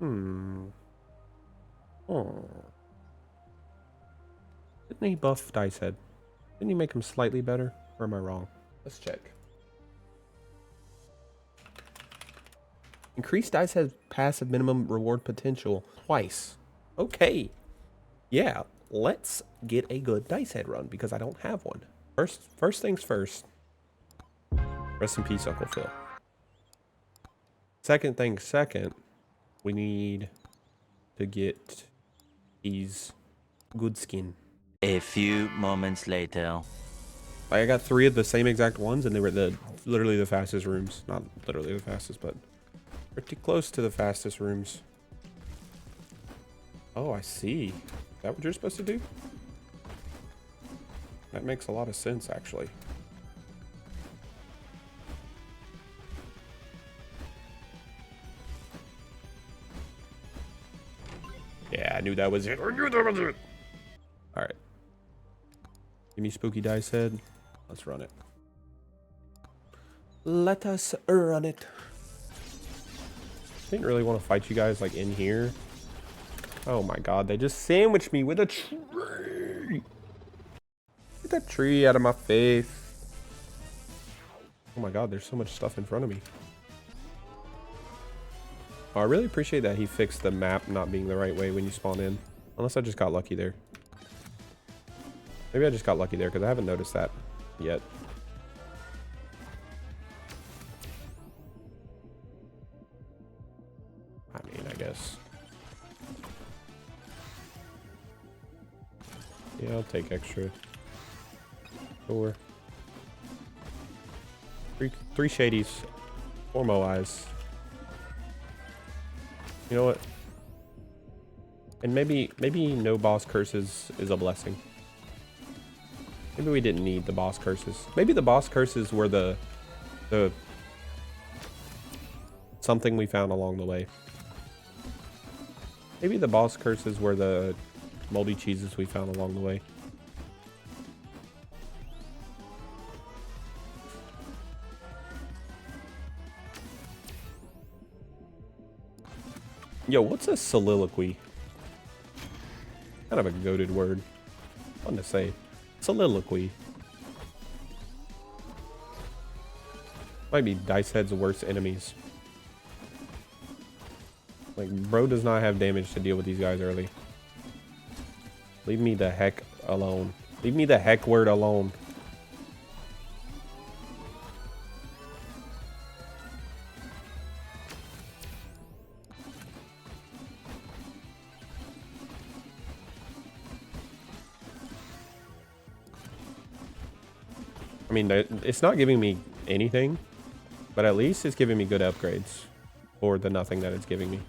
Oh. Didn't he buff Dicehead? Didn't he make him slightly better? Or am I wrong? Let's check. Increase Dicehead's passive minimum reward potential twice. Okay. Yeah, let's get a good Dicehead run because I don't have one. First things first. Rest in peace, Uncle Phil. Second things second, we need to get these good skin. A few moments later. I got 3 of the same exact ones, and they were literally the fastest rooms. Not literally the fastest, but pretty close to the fastest rooms. Oh, I see. Is that what you're supposed to do? That makes a lot of sense, actually. Yeah, I knew that was it. I knew that was it. All right. Give me spooky Dicehead. Let's run it. Let us run it. I didn't really want to fight you guys like in here. Oh my god, they just sandwiched me with a tree. Get that tree out of my face. Oh my god, there's so much stuff in front of me. Oh, I really appreciate that he fixed the map not being the right way when you spawn in. Unless I just got lucky there. Maybe I just got lucky there because I haven't noticed that yet. I mean, I guess. Yeah, I'll take extra. Sure. Three shadies. 4 moais. You know what? And maybe no boss curses is a blessing. Maybe we didn't need the boss curses. Maybe the boss curses were the something we found along the way. Maybe the boss curses were the moldy cheeses we found along the way. Yo, what's a soliloquy? Kind of a goated word. Fun to say. Soliloquy. Might be Dicehead's worst enemies. Like, bro does not have damage to deal with these guys early. Leave me the heck alone. Leave me the heck word alone. I mean, it's not giving me anything, but at least it's giving me good upgrades for the nothing that it's giving me.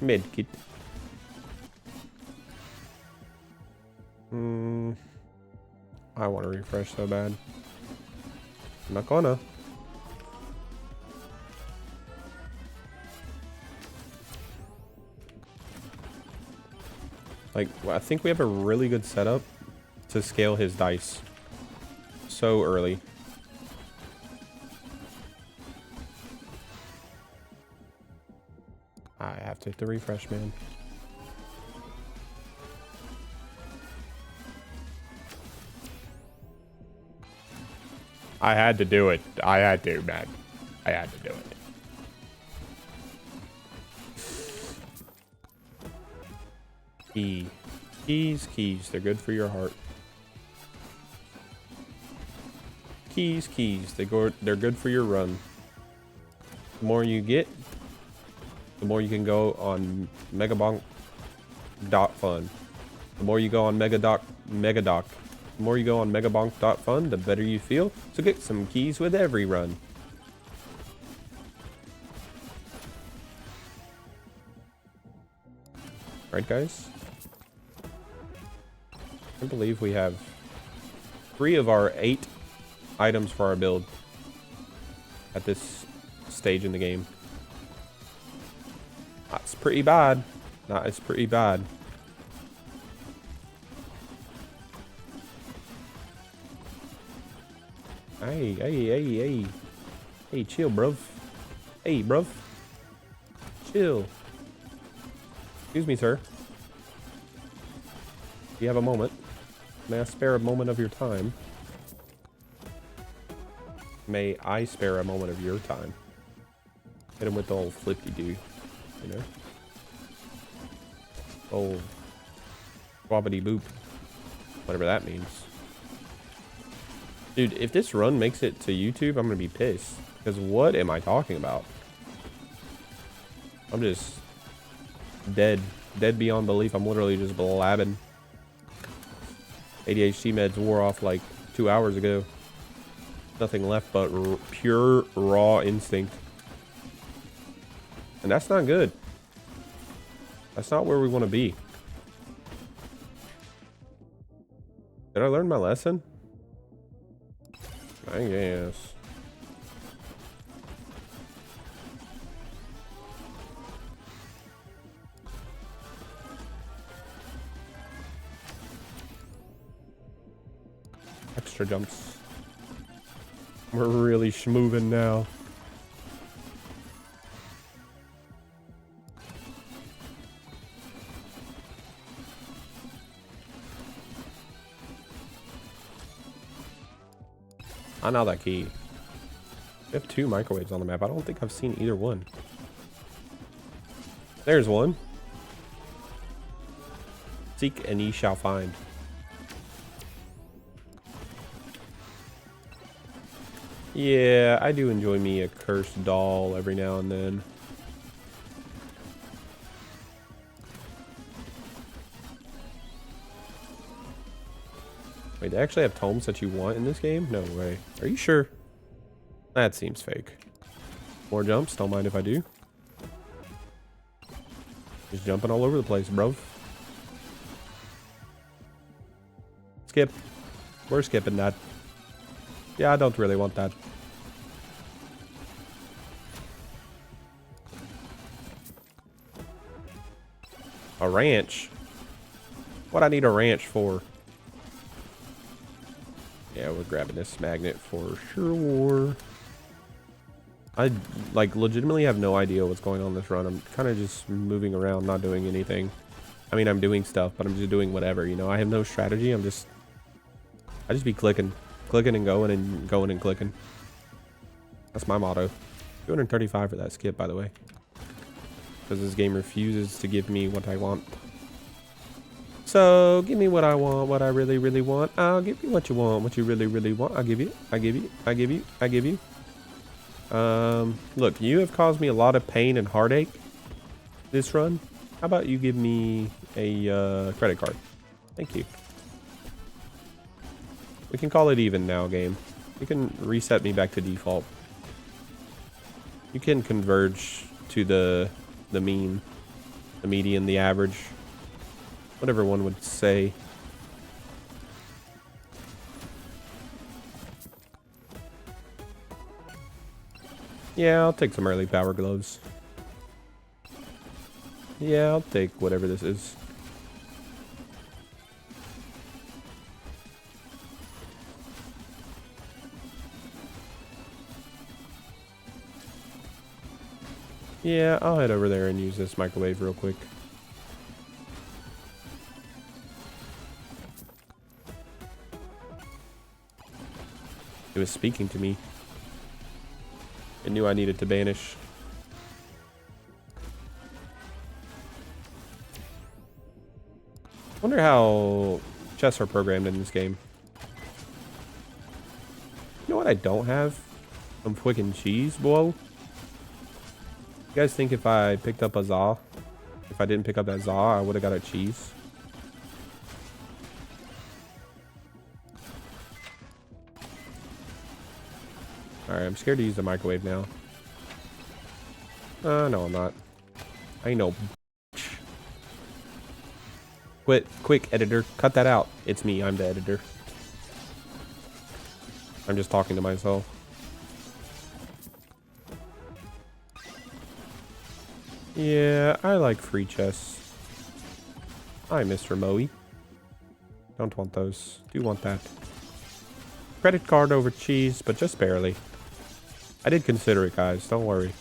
Medkit. I want to refresh so bad. I'm not gonna. Like, I think we have a really good setup to scale his dice so early. I have to hit the refresh, man. I had to do it. I had to, man. I had to do it. Keys. They're good for your heart. Keys. They're good for your run. The more you get, the more you can go on Megabonk.fun. The more you go on Megadoc. The more you go on Megabonk.fun, the better you feel. So get some keys with every run. Alright, guys. I believe we have 3 of our 8 items for our build at this stage in the game. That's pretty bad. That is pretty bad. Hey. Hey, chill, bruv. Hey, bruv. Chill. Excuse me, sir. Do you have a moment? May I spare a moment of your time? May I spare a moment of your time? Hit him with the old flippy-doo, you know? Old boop. Whatever that means. Dude, if this run makes it to YouTube, I'm gonna be pissed. Because what am I talking about? I'm just dead. Dead beyond belief. I'm literally just blabbing. ADHD meds wore off like 2 hours ago. Nothing left but pure raw instinct. And that's not good. That's not where we want to be. Did I learn my lesson? I guess. Extra jumps. We're really schmoving now. I know that key. We have 2 microwaves on the map. I don't think I've seen either one. There's one. Seek and ye shall find. Yeah, I do enjoy me a cursed doll every now and then. Wait, they actually have tomes that you want in this game? No way. Are you sure? That seems fake. More jumps, don't mind if I do. Just jumping all over the place, bro. Skip. We're skipping that. Yeah, I don't really want that. A ranch? What I need a ranch for? Yeah, we're grabbing this magnet for sure. I like legitimately have no idea what's going on this run. I'm kind of just moving around, not doing anything. I mean, I'm doing stuff, but I'm just doing whatever, you know. I have no strategy. I just be clicking and going and clicking. That's my motto. 235 for that skip, by the way. Because this game refuses to give me what I want. So, give me what I want, what I really, really want. I'll give you what you want, what you really, really want. I'll give you, I give you, I give you, I give you. Look, you have caused me a lot of pain and heartache this run. How about you give me a credit card? Thank you. We can call it even now, game. You can reset me back to default. You can converge to the mean, the median, the average. Whatever one would say. Yeah, I'll take some early power gloves. Yeah, I'll take whatever this is. Yeah, I'll head over there and use this microwave real quick. It was speaking to me. It knew I needed to banish. Wonder how chests are programmed in this game. You know what I don't have? Some freaking cheese, boy. You guys think if I picked up a za, if I didn't pick up that za, I would have got a cheese? Alright, I'm scared to use the microwave now. No, I'm not. I know. Quick, editor. Cut that out. It's me. I'm the editor. I'm just talking to myself. Yeah, I like free chests. Hi, Mr. Moe. Don't want those. Do want that. Credit card over cheese, but just barely. I did consider it, guys. Don't worry.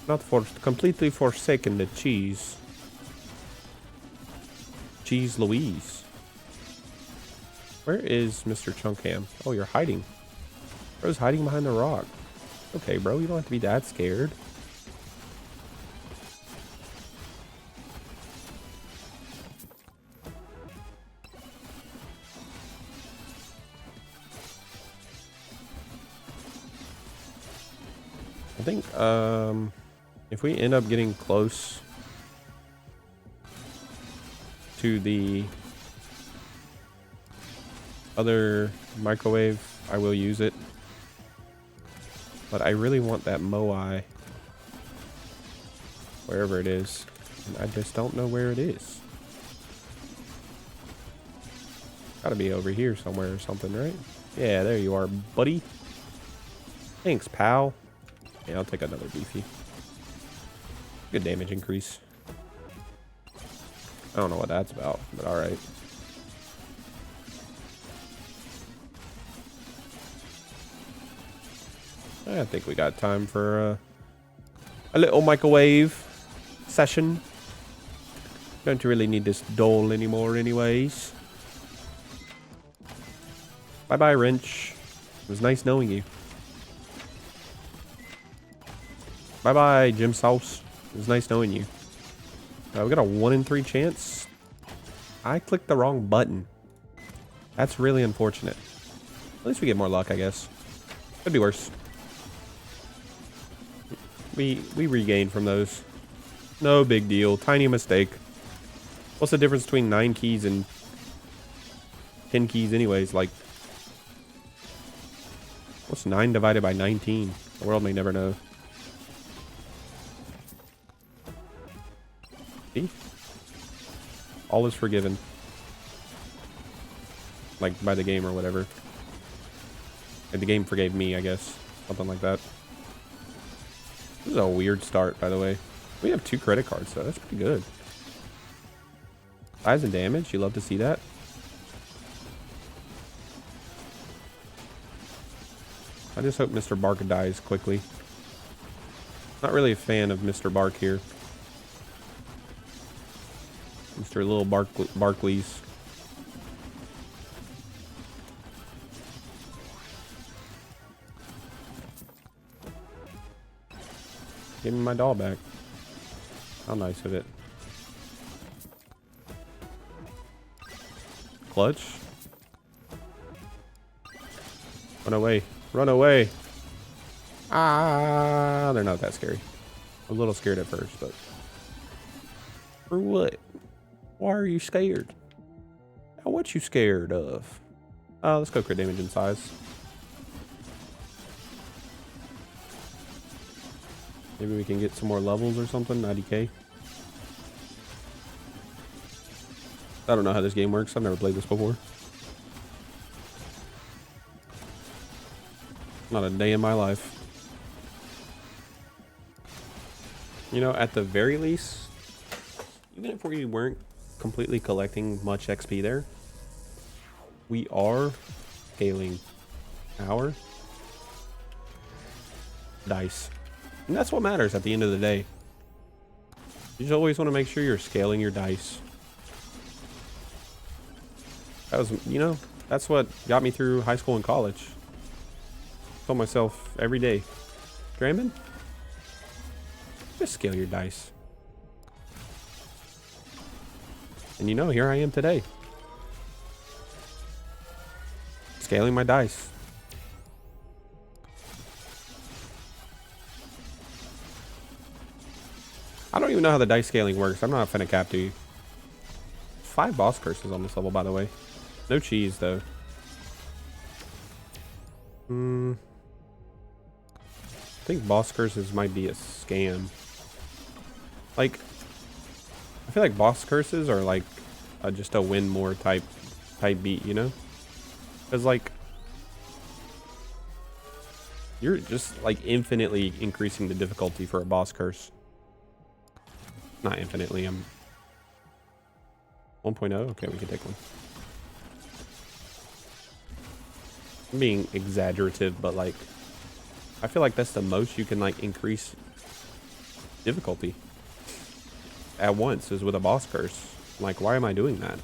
Not for completely forsaken the cheese. Cheese Louise. Where is Mr. Chunkham? Oh, you're hiding. Bro's hiding behind the rock. Okay, bro. You don't have to be that scared. I think, if we end up getting close to the other microwave, I will use it. But I really want that Moai, wherever it is. And I just don't know where it is. Gotta be over here somewhere or something, right? Yeah, there you are, buddy. Thanks, pal. Yeah, I'll take another beefy. Good damage increase. I don't know what that's about, but alright. I think we got time for a little microwave session. Don't really need this doll anymore anyways. Bye-bye, Wrench. It was nice knowing you. Bye-bye, Jim Sauce. It was nice knowing you. We got a 1 in 3 chance. I clicked the wrong button. That's really unfortunate. At least we get more luck, I guess. Could be worse. We regain from those. No big deal. Tiny mistake. What's the difference between 9 keys and 10 keys anyways? Like, what's 9 divided by 19? The world may never know. See? All is forgiven. Like, by the game or whatever. And the game forgave me, I guess. Something like that. This is a weird start, by the way. We have 2 credit cards, though. That's pretty good. Size and damage. You love to see that. I just hope Mr. Bark dies quickly. Not really a fan of Mr. Bark here. Mr. Little Barkleys. Give me my doll back. How nice of it. Clutch. Run away. Run away. Ah, they're not that scary. I'm a little scared at first, but... For what? Why are you scared? Now what you scared of? Let's go crit damage and size. Maybe we can get some more levels or something. 90k. I don't know how this game works. I've never played this before. Not a day in my life. You know, at the very least, even if we weren't completely collecting much XP there, we are scaling our dice. And that's what matters at the end of the day. You just always want to make sure you're scaling your dice. That was, you know, that's what got me through high school and college. I told myself every day, Dranbean, just scale your dice. And you know, here I am today. Scaling my dice. I don't even know how the dice scaling works. I'm not finna cap to you. 5 boss curses on this level, by the way. No cheese, though. I think boss curses might be a scam. Like, I feel like boss curses are like just a win more type beat, you know? Because, like, you're just, like, infinitely increasing the difficulty for a boss curse. Not infinitely, I'm 1.0. Okay, we can take one. I'm being exaggerative, but like, I feel like that's the most you can like increase difficulty at once is with a boss curse. Like, why am I doing that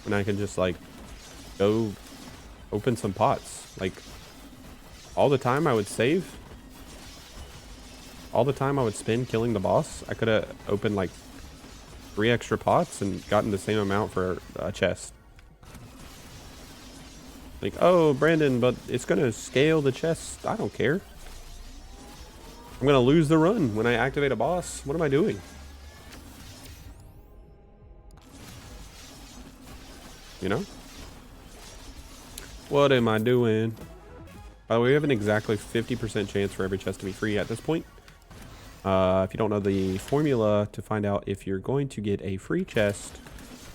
when I can just like go open some pots? Like, all the time I would save, all the time I would spend killing the boss, I could have opened like 3 extra pots and gotten the same amount for a chest. Like, oh, Brandon, but it's gonna scale the chest. I don't care. I'm gonna lose the run when I activate a boss. What am I doing? You know? What am I doing? By the way, we have an exactly 50% chance for every chest to be free at this point. If you don't know, the formula to find out if you're going to get a free chest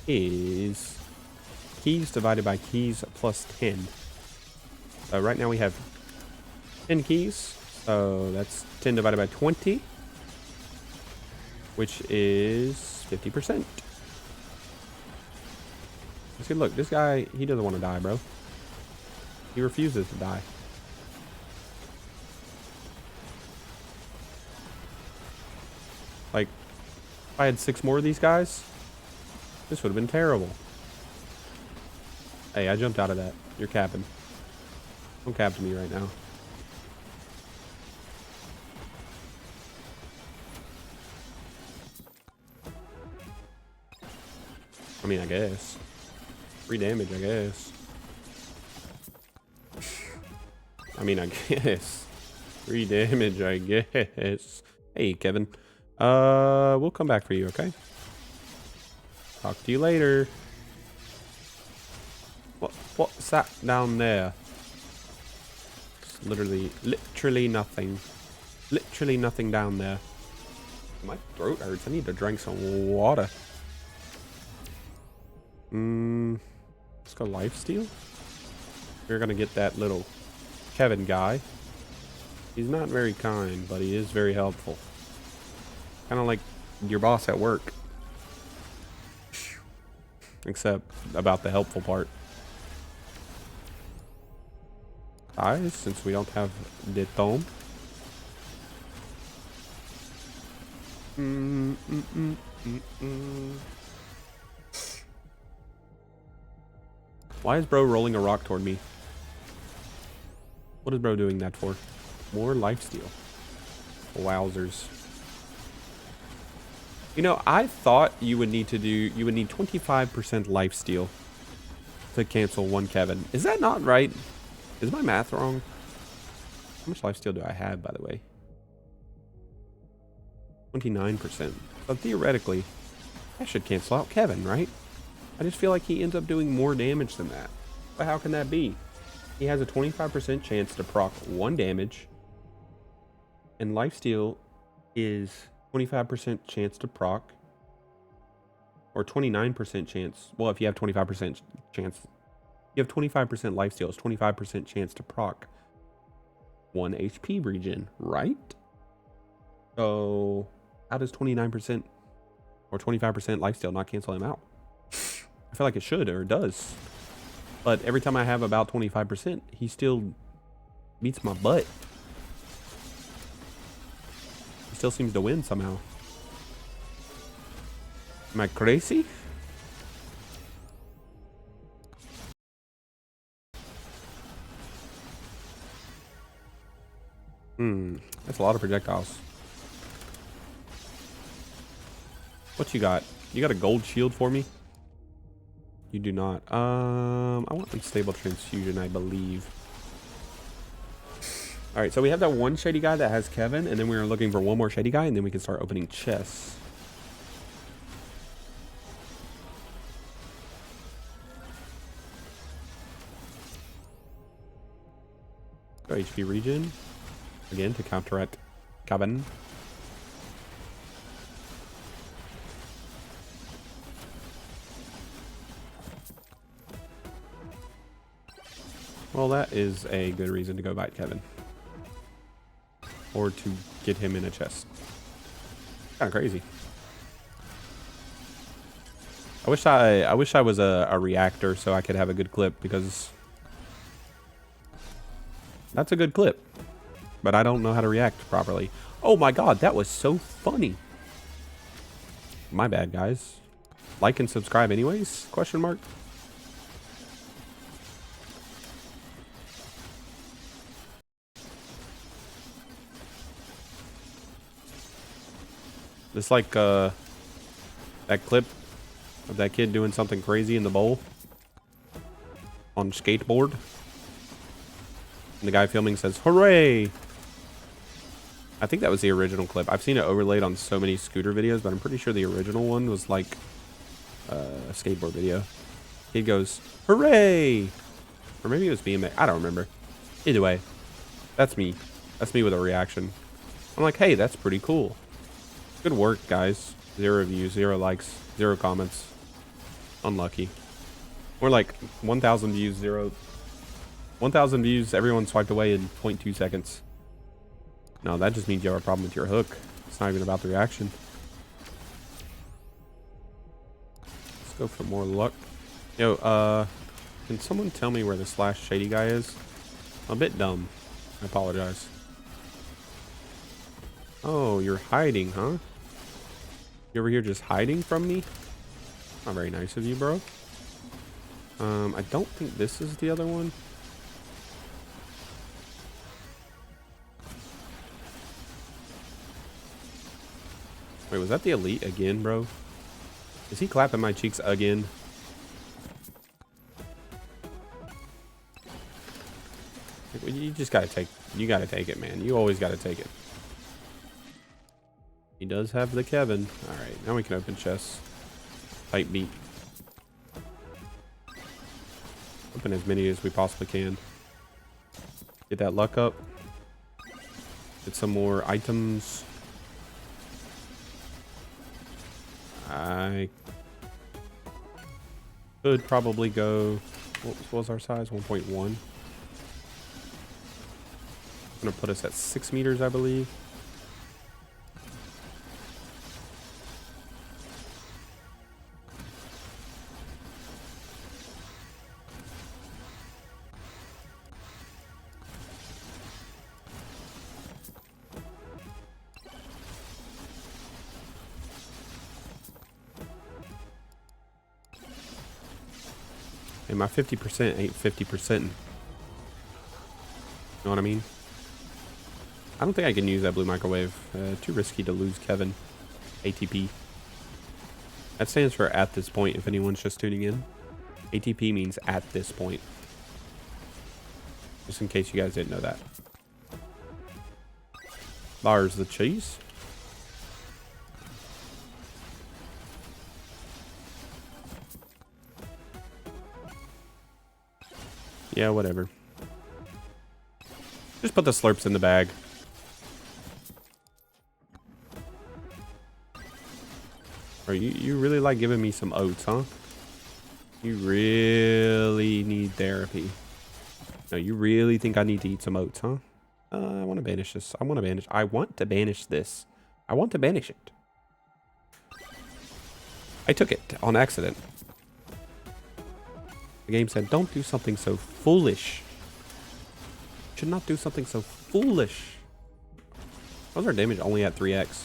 is keys divided by keys plus 10. Right now we have 10 keys, so that's 10 divided by 20, which is 50%. See, look, this guy, he doesn't want to die, bro. He refuses to die. Like, if I had 6 more of these guys, this would have been terrible. Hey, I jumped out of that. You're capping. Don't cap to me right now. I mean, I guess. Free damage, I guess. I mean, I guess. Free damage, I guess. Hey, Kevin. We'll come back for you, okay? Talk to you later. What's that down there? It's literally nothing. Literally nothing down there. My throat hurts. I need to drink some water. Let's go lifesteal. We're gonna get that little Kevin guy. He's not very kind, but he is very helpful. Kind of like your boss at work. Except about the helpful part. Guys, since we don't have the tome. Why is bro rolling a rock toward me? What is bro doing that for? More lifesteal. Wowzers. You know, I thought you would need 25% lifesteal to cancel 1 Kevin. Is that not right? Is my math wrong? How much lifesteal do I have, by the way? 29%. So theoretically, I should cancel out Kevin, right? I just feel like he ends up doing more damage than that. But how can that be? He has a 25% chance to proc 1 damage. And lifesteal is 25% chance to proc. Or 29% chance. Well, if you have 25% chance. You have 25% lifesteal. It's 25% chance to proc 1 HP regen, right? So, how does 29% or 25% lifesteal not cancel him out? I feel like it should, or it does. But every time I have about 25%, he still beats my butt. He still seems to win somehow. Am I crazy? That's a lot of projectiles. What you got? You got a gold shield for me? You do not. I want unstable transfusion, I believe. Alright, so we have that one shady guy that has Kevin, and then we are looking for one more shady guy, and then we can start opening chests. Go HP regen. Again, to counteract Kevin. Well, that is a good reason to go bite Kevin. Or to get him in a chest. Kind of crazy. I wish I was a reactor so I could have a good clip, because That's a good clip. But I don't know how to react properly. Oh my god, that was so funny. My bad, guys. Like and subscribe anyways? Question mark. This like that clip of that kid doing something crazy in the bowl on skateboard. And the guy filming says, "Hooray!" I think that was the original clip. I've seen it overlaid on so many scooter videos, but I'm pretty sure the original one was like a skateboard video. He goes, "Hooray!" Or maybe it was BMX. I don't remember. Either way, that's me. That's me with a reaction. I'm like, hey, that's pretty cool. Good work, guys. 0 views, 0 likes, 0 comments. Unlucky. We're like 1,000 views, 1,000 views, everyone swiped away in 0.2 seconds. No, that just means you have a problem with your hook. It's not even about the reaction. Let's go for more luck. Yo, can someone tell me where the slash shady guy is? I'm a bit dumb. I apologize. Oh, you're hiding, huh? You over here just hiding from me? Not very nice of you, bro. I don't think this is the other one. Wait, was that the elite again, bro? Is he clapping my cheeks again? You just gotta take, you gotta take it, man. You always gotta take it. He does have the Kevin. All right, now we can open chests. Tight beat. Open as many as we possibly can. Get that luck up. Get some more items. I could probably go, what was our size? 1.1. Gonna put us at 6 meters, I believe. And my 50% ain't 50%. You know what I mean? I don't think I can use that blue microwave. Too risky to lose Kevin. ATP. That stands for at this point, if anyone's just tuning in. ATP means at this point. Just in case you guys didn't know that. There's the cheese. Yeah, whatever. Just put the slurps in the bag. Or you really like giving me some oats, huh? You really need therapy. No, you really think I need to eat some oats, huh? I want to banish this. I want to banish this. I want to banish it. I took it on accident. The game said, don't do something so foolish. You should not do something so foolish. How's our damage only at 3x?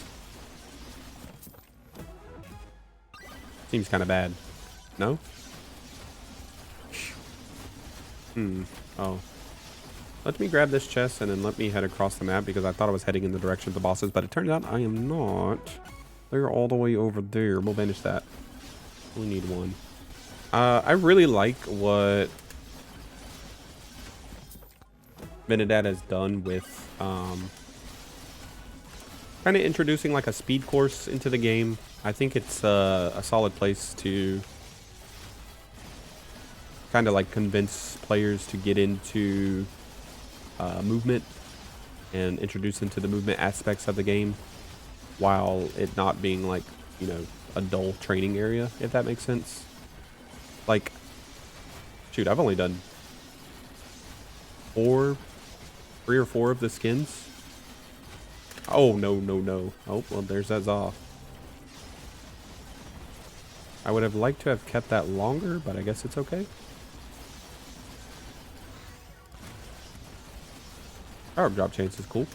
Seems kind of bad. No? Oh. Let me grab this chest and then let me head across the map because I thought I was heading in the direction of the bosses, but it turns out I am not. They're all the way over there. We'll banish that. Only need one. I really like what Benedad has done with kind of introducing like a speed course into the game. I think it's a solid place to kind of like convince players to get into movement and introduce into the movement aspects of the game while it not being like, you know, a dull training area, if that makes sense. Like, shoot, I've only done 3 or 4 of the skins. Oh, no. Oh, well, there's that Zoth. I would have liked to have kept that longer, but I guess it's okay. Our drop chance is cool.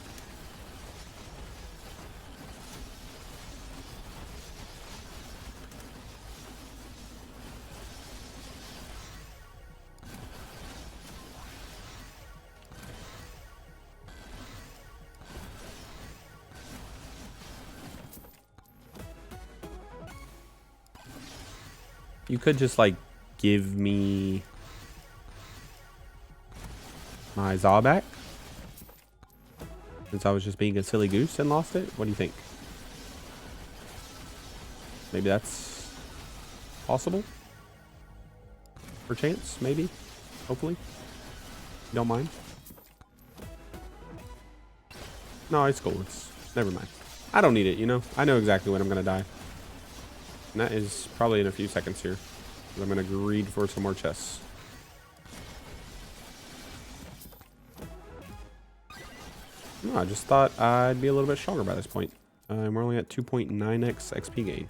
You could just like give me my Zaw back, since I was just being a silly goose and lost it. What do you think? Maybe that's possible. Perchance, maybe, hopefully. You don't mind? No, it's cool. It's never mind. I don't need it, you know? I know exactly when I'm gonna die. And that is probably in a few seconds here. I'm gonna greed for some more chests. No, I just thought I'd be a little bit stronger by this point. We're only at 2.9x XP gain.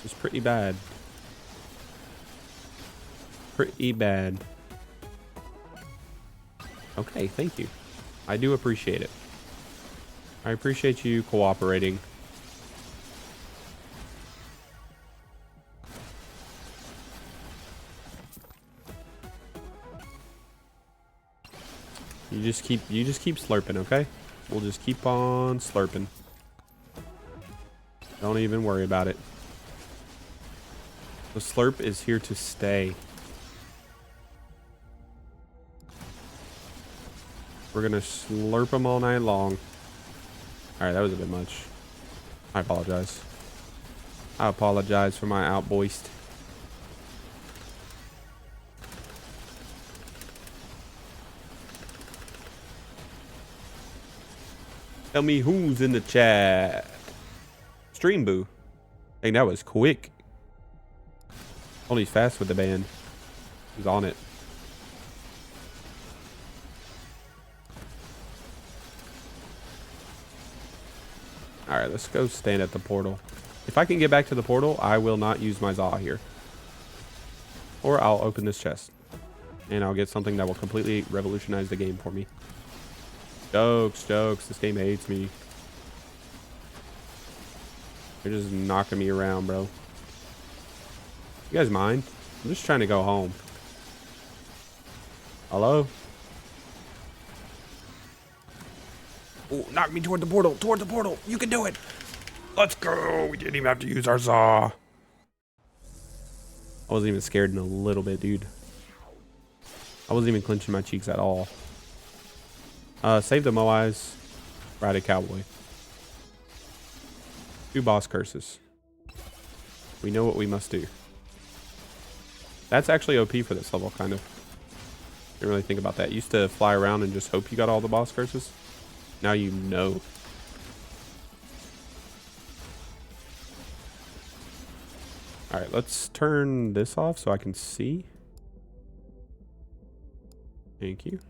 It's pretty bad. Pretty bad. Okay, thank you. I do appreciate it. I appreciate you cooperating. You just keep slurping, okay? We'll just keep on slurping. Don't even worry about it. The slurp is here to stay. We're gonna slurp them all night long. Alright, that was a bit much. I apologize. I apologize for my outburst. Tell me who's in the chat. Stream Boo. Hey, that was quick. Only he's fast with the band. He's on it. Alright, let's go stand at the portal. If I can get back to the portal, I will not use my Zaw here. Or I'll open this chest. And I'll get something that will completely revolutionize the game for me. Jokes, jokes. This game hates me. They're just knocking me around, bro. You guys mind? I'm just trying to go home. Hello? Oh, knock me toward the portal. Toward the portal. You can do it. Let's go. We didn't even have to use our Zaw. I wasn't even scared in a little bit, dude. I wasn't even clenching my cheeks at all. Save the Moais. Ride a cowboy. 2 boss curses. We know what we must do. That's actually OP for this level, kind of. Didn't really think about that. Used to fly around and just hope you got all the boss curses. Now you know. Alright, let's turn this off so I can see. Thank you.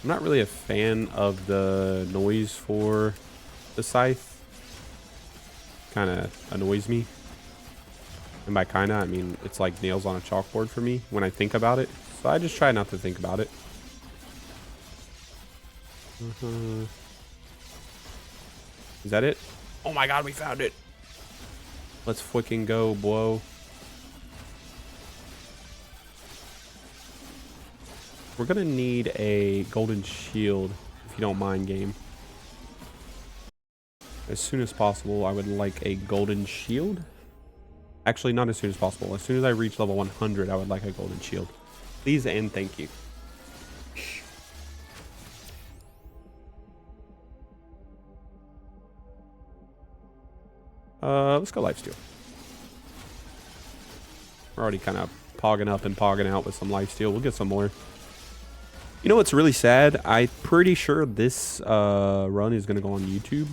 I'm not really a fan of the noise for the Scythe. Kind of annoys me. And by kinda, I mean it's like nails on a chalkboard for me when I think about it. So I just try not to think about it. Is that it? Oh my god, we found it. Let's freaking go, bro. We're gonna need a golden shield, if you don't mind, game. As soon as possible, I would like a golden shield. Actually, not as soon as possible. As soon as I reach level 100, I would like a golden shield. Please and thank you. Let's go lifesteal. We're already kind of pogging up and pogging out with some lifesteal. We'll get some more. You know what's really sad? I'm pretty sure this run is going to go on YouTube.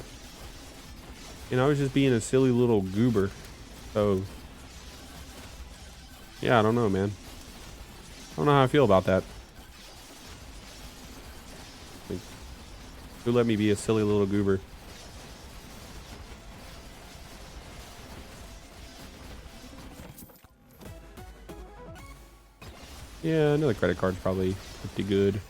And I was just being a silly little goober. So, yeah, I don't know, man. I don't know how I feel about that. Like, who let me be a silly little goober? Yeah, another credit card's probably pretty good.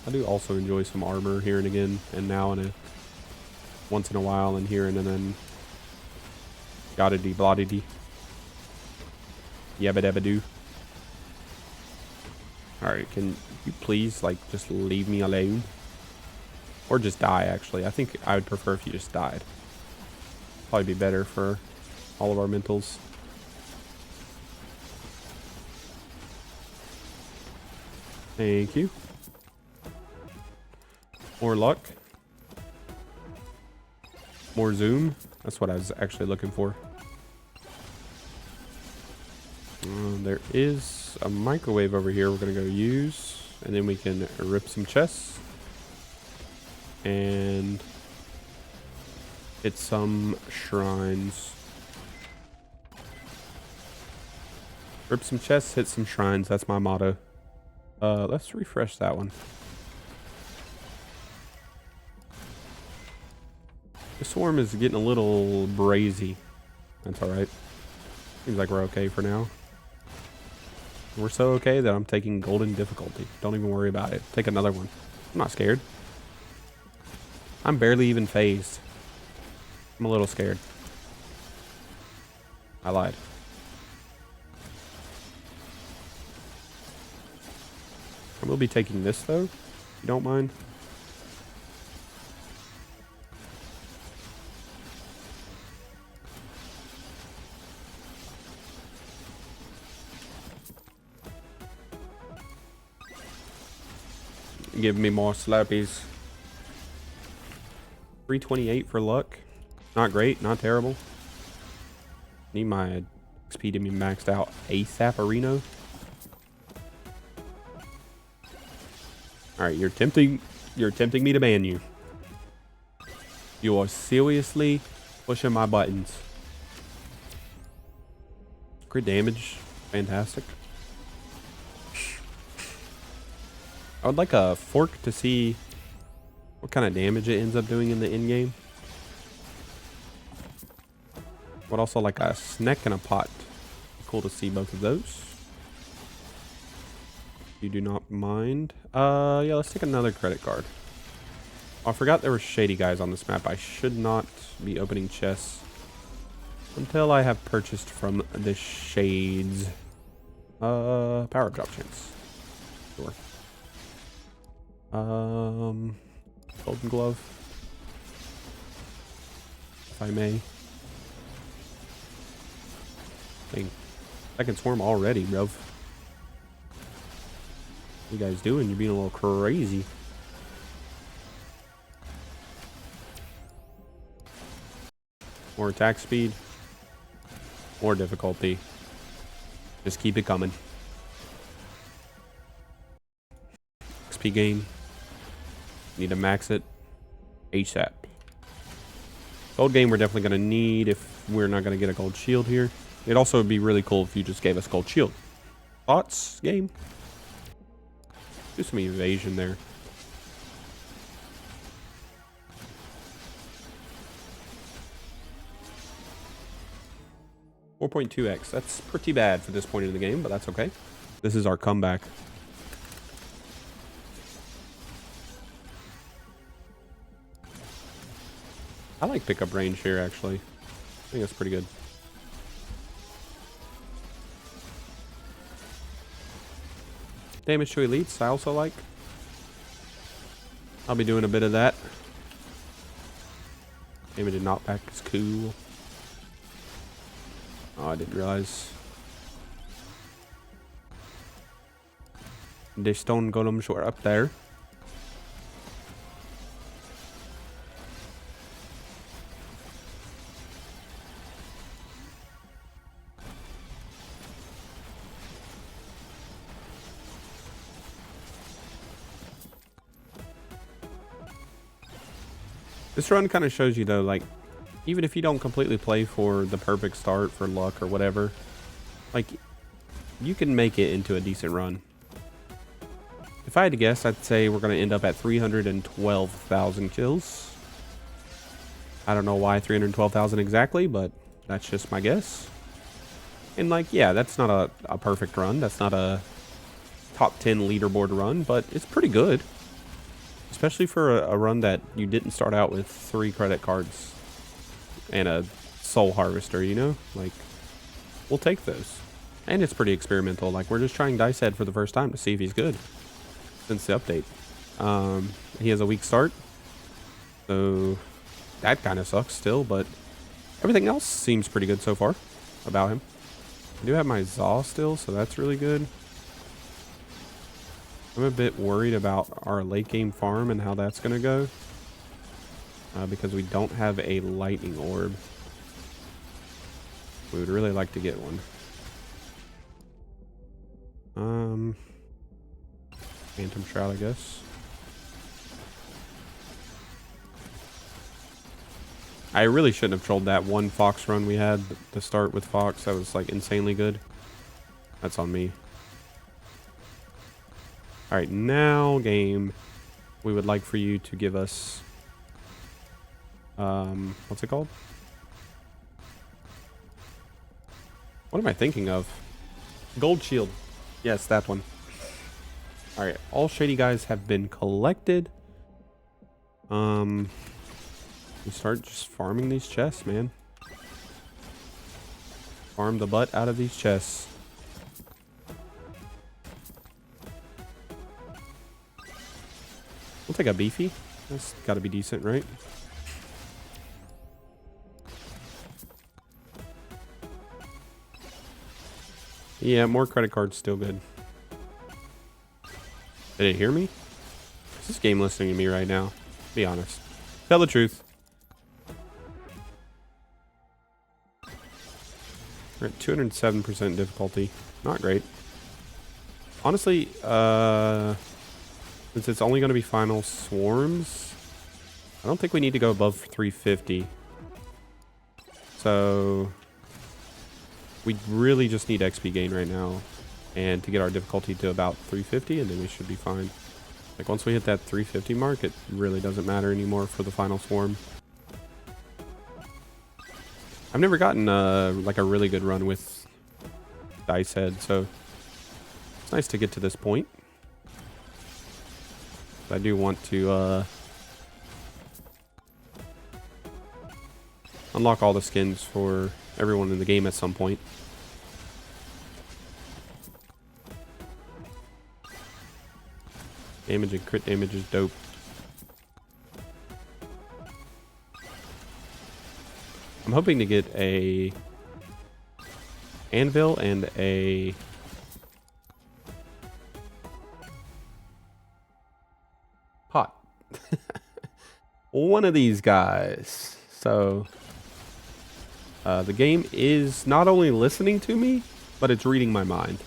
I do also enjoy some armor here and again, and now and once in a while, and here and then yada dee blah dee dee. Yabba dabba doo. Alright, can you please, like, just leave me alone? Or just die, actually. I think I would prefer if you just died. Probably be better for all of our mentals. Thank you. More luck. More zoom. That's what I was actually looking for. There is a microwave over here we're going to go use. And then we can rip some chests. And hit some shrines. Rip some chests, hit some shrines. That's my motto. Let's refresh that one. The swarm is getting a little brazy. That's alright. Seems like we're okay for now. We're so okay that I'm taking golden difficulty. Don't even worry about it. Take another one. I'm not scared. I'm barely even phased. I'm a little scared. I lied. I will be taking this though, if you don't mind. Give me more slurpees. 328 for luck. Not great, not terrible. Need my XP to be maxed out ASAP Reno. Alright, you're tempting me to ban you. You are seriously pushing my buttons. Crit damage. Fantastic. I would like a fork to see what kind of damage it ends up doing in the end game. Would also like a snack and a pot. Cool to see both of those. You do not mind. Yeah, let's take another credit card. Oh, I forgot there were shady guys on this map. I should not be opening chests until I have purchased from the shades. Power drop chance. Sure. Golden glove. If I may. Dang. Second swarm already, bruv. What you guys doing? You're being a little crazy. More attack speed. More difficulty. Just keep it coming. XP gain. Need to max it ASAP. Gold game we're definitely going to need if we're not going to get a gold shield here. It'd also be really cool if you just gave us gold shield. Thoughts, game? Do some evasion there. .2x. That's pretty bad for this point in the game, but that's okay. This is our comeback. I like pickup range here, actually. I think that's pretty good. Damage to elites, I also like. I'll be doing a bit of that. Damage to knockback is cool. Oh, I didn't realize. The stone golems were up there. This run kind of shows you though, like, even if you don't completely play for the perfect start for luck or whatever, like, you can make it into a decent run. If I had to guess, I'd say we're going to end up at 312,000 kills. I don't know why 312,000 exactly, but that's just my guess. And like, yeah, that's not a perfect run. That's not a top 10 leaderboard run, but it's pretty good. Especially for a run that you didn't start out with 3 credit cards and a soul harvester, you know? Like, we'll take those. And it's pretty experimental. Like, we're just trying Dicehead for the first time to see if he's good since the update. He has a weak start, so that kind of sucks still, but everything else seems pretty good so far about him. I do have my Zaw still, so that's really good. I'm a bit worried about our late game farm and how that's going to go. Because we don't have a lightning orb. We would really like to get one. Phantom Shroud, I guess. I really shouldn't have trolled that one Fox run we had to start with Fox. That was like insanely good. That's on me. Alright, now game. We would like for you to give us... what's it called? What am I thinking of? Gold Shield. Yes, that one. Alright, all shady guys have been collected. We start just farming these chests, man. Farm the butt out of these chests. We'll take a beefy. That's gotta be decent, right? Yeah, more credit cards, still good. Did it hear me? Is this game listening to me right now? Be honest. Tell the truth. We're at 207% difficulty. Not great. Honestly, since it's only going to be final swarms, I don't think we need to go above 350. So we really just need XP gain right now and to get our difficulty to about 350, and then we should be fine. Like once we hit that 350 mark, it really doesn't matter anymore for the final swarm. I've never gotten like a really good run with Dicehead, so it's nice to get to this point. I do want to unlock all the skins for everyone in the game at some point. Damage and crit damage is dope. I'm hoping to get a anvil and a pot. One of these guys. So the game is not only listening to me, but it's reading my mind.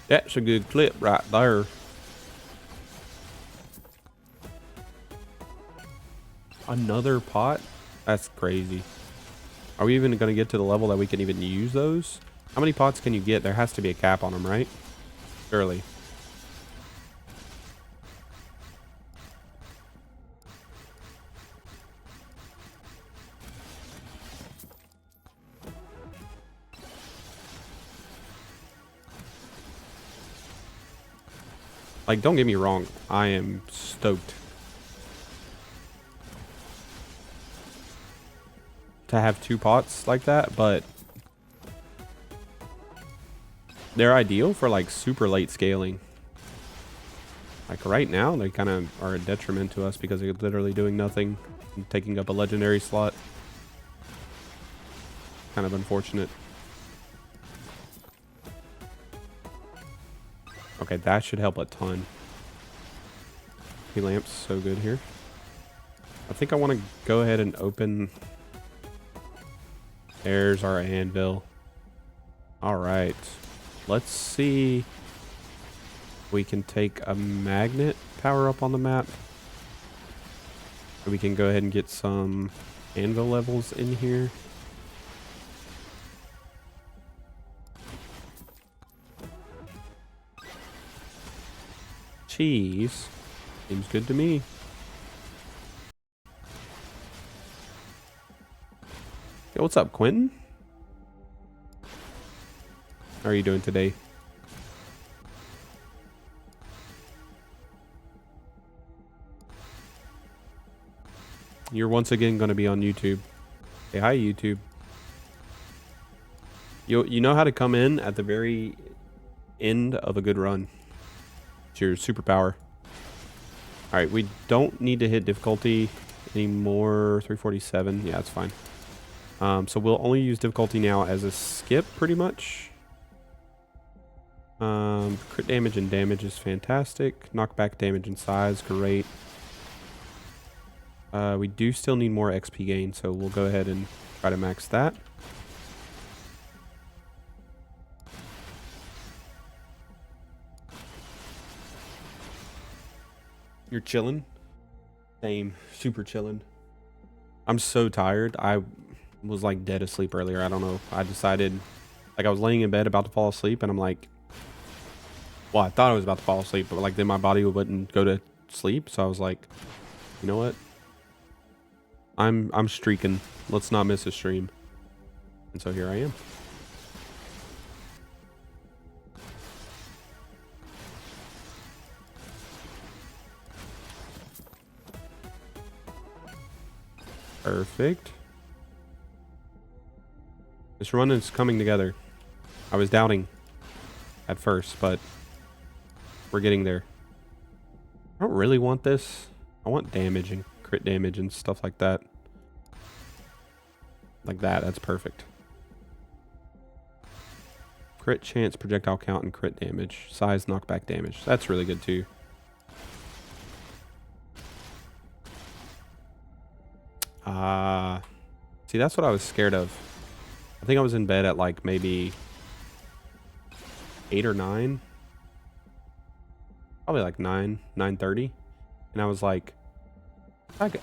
That's a good clip right there. Another pot? That's crazy. Are we even going to get to the level that we can even use those? How many pots can you get? There has to be a cap on them, right? Surely. Like, don't get me wrong. I am stoked to have 2 pots like that, but they're ideal for like super late scaling. Like right now, they kind of are a detriment to us because they're literally doing nothing and taking up a legendary slot. Kind of unfortunate. Okay, that should help a ton. P-lamp's so good here. I think I want to go ahead and open. There's our anvil. Alright. Let's see if we can take a magnet power up on the map. We can go ahead and get some anvil levels in here. cheese. Seems good to me. Yo, what's up, Quentin? How are you doing today? You're once again going to be on YouTube. Hey, hi, YouTube. You know how to come in at the very end of a good run. It's your superpower. All right, we don't need to hit difficulty anymore. 347. Yeah, that's fine. So we'll only use difficulty now as a skip, pretty much. Crit damage and damage is fantastic. Knockback damage and size, great. We do still need more XP gain, so we'll go ahead and try to max that. You're chilling? Same. Super chilling. I'm so tired. I was like dead asleep earlier. I don't know. I decided, like, I was laying in bed about to fall asleep, and I'm like, well, I thought I was about to fall asleep, but like then my body wouldn't go to sleep, so I was like, you know what? I'm streaking. Let's not miss a stream. And so here I am. Perfect. This run is coming together. I was doubting at first, but we're getting there. I don't really want this. I want damage and crit damage and stuff like that. Like that. That's perfect. Crit chance, projectile count, and crit damage. Size, knockback damage. That's really good too. See, that's what I was scared of. I think I was in bed at like maybe 8 or 9. Probably like 9:30. And I was like,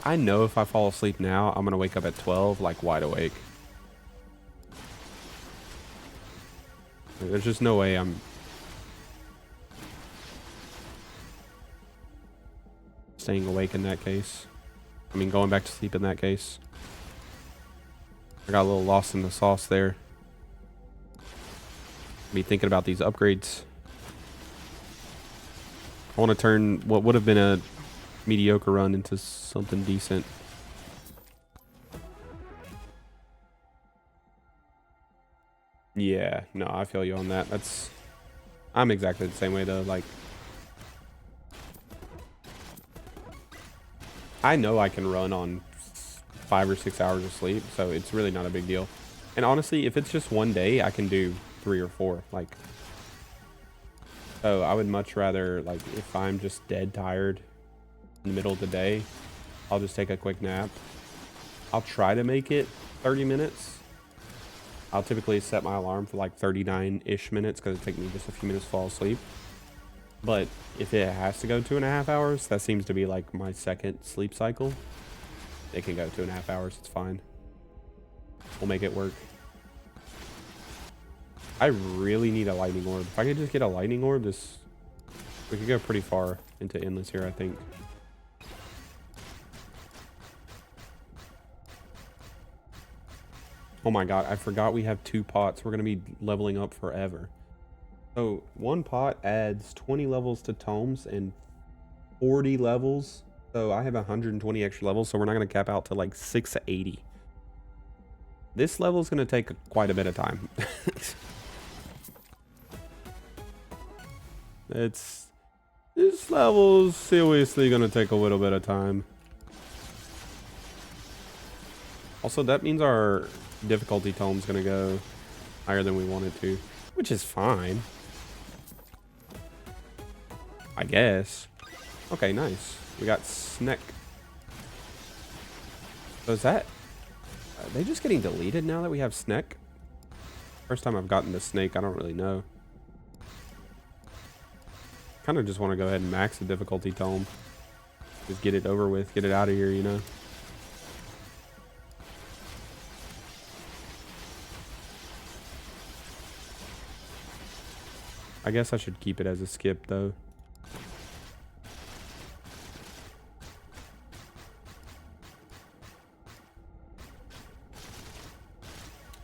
I know if I fall asleep now, I'm going to wake up at 12, like wide awake. There's just no way I'm staying awake in that case. I mean, going back to sleep in that case. I got a little lost in the sauce there. Be thinking about these upgrades. I want to turn what would have been a mediocre run into something decent. Yeah, no, I feel you on that. I'm exactly the same way though. Like, I know I can run on 5 or 6 hours of sleep, so it's really not a big deal. And honestly, if it's just one day, I can do 3 or 4. Like, so I would much rather, like, if I'm just dead tired in the middle of the day, I'll just take a quick nap. I'll try to make it 30 minutes. I'll typically set my alarm for like 39-ish minutes because it takes me just a few minutes to fall asleep. But if it has to go 2.5 hours, that seems to be like my second sleep cycle. It can go 2.5 hours. It's fine. We'll make it work. I really need a lightning orb. If I could just get a lightning orb, we could go pretty far into endless here, I think. Oh my god, I forgot we have 2 pots. We're going to be leveling up forever. So 1 pot adds 20 levels to tomes and 40 levels. So I have 120 extra levels, so we're not going to cap out to like 680. This level is going to take quite a bit of time. This level's seriously going to take a little bit of time. Also, that means our difficulty tome's going to go higher than we want it to, which is fine, I guess. Okay, nice. We got Snake. So is that... Are they just getting deleted now that we have Snake? First time I've gotten the Snake, I don't really know. Kind of just want to go ahead and max the difficulty tome. Just get it over with, get it out of here, you know? I guess I should keep it as a skip, though.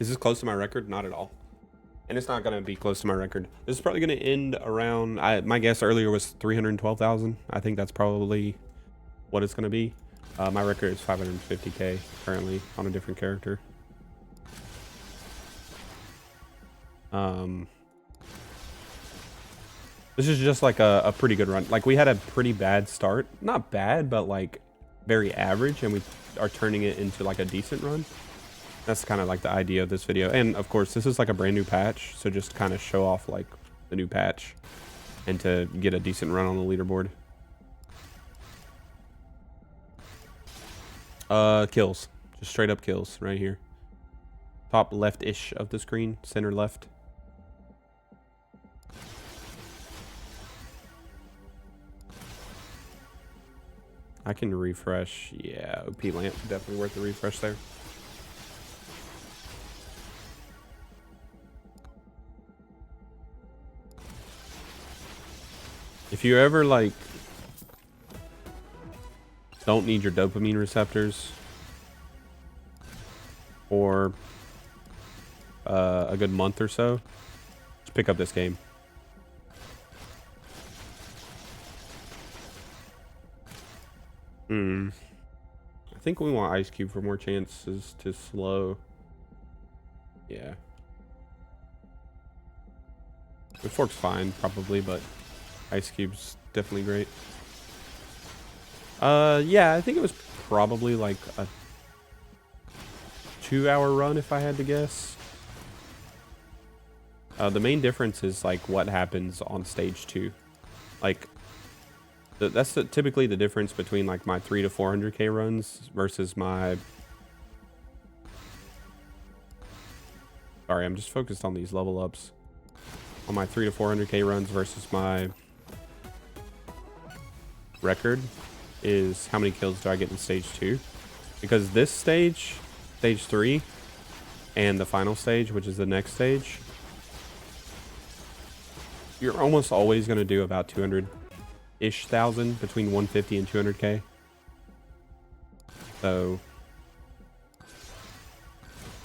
Is this close to my record? Not at all. And it's not going to be close to my record. This is probably going to end around, my guess earlier was 312,000. I think that's probably what it's going to be. My record is 550k currently on a different character. This is just like a pretty good run. Like we had a pretty bad start. Not bad, but like very average. And we are turning it into like a decent run. That's kind of like the idea of this video. And of course, this is like a brand new patch. So just kind of show off like the new patch and to get a decent run on the leaderboard. Kills. Just straight up kills right here. Top left-ish of the screen. Center left. I can refresh. Yeah, OP lamp. Definitely worth the refresh there. If you ever like don't need your dopamine receptors for a good month or so, just pick up this game. I think we want Ice Cube for more chances to slow. Yeah. The Fork's fine, probably, but Ice Cube's definitely great. Yeah, I think it was probably like a 2-hour run if I had to guess. The main difference is like what happens on stage 2. Like that's typically the difference between like my 300 to 400k runs versus my. Sorry, I'm just focused on these level ups. On my 300 to 400k runs versus my record is how many kills do I get in stage 2? Because this stage 3, and the final stage, which is the next stage, you're almost always going to do about 200-ish thousand, between 150 and 200k. So,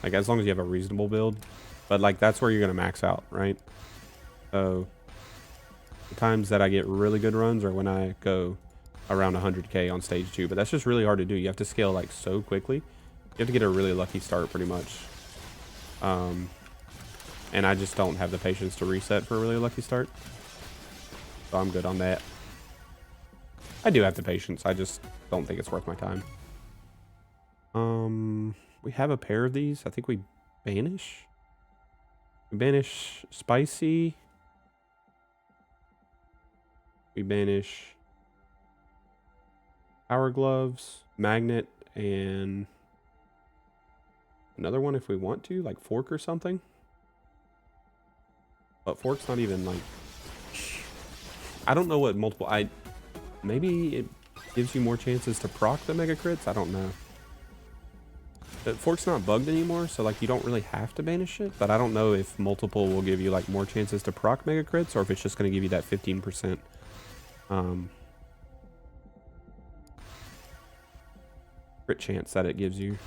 like, as long as you have a reasonable build, but like that's where you're going to max out, right? So, the times that I get really good runs are when I go around 100k on stage 2, but that's just really hard to do. You have to scale like so quickly. You have to get a really lucky start pretty much. And I just don't have the patience to reset for a really lucky start. So I'm good on that. I do have the patience. I just don't think it's worth my time. We have a pair of these. I think we banish. We banish Spicy. We banish Power Gloves, Magnet, and another one if we want to, like Fork or something. But Fork's not even like, I don't know what multiple, maybe it gives you more chances to proc the mega crits. I don't know. But Fork's not bugged anymore, so like you don't really have to banish it. But I don't know if multiple will give you like more chances to proc mega crits, or if it's just going to give you that 15% crit chance that it gives you.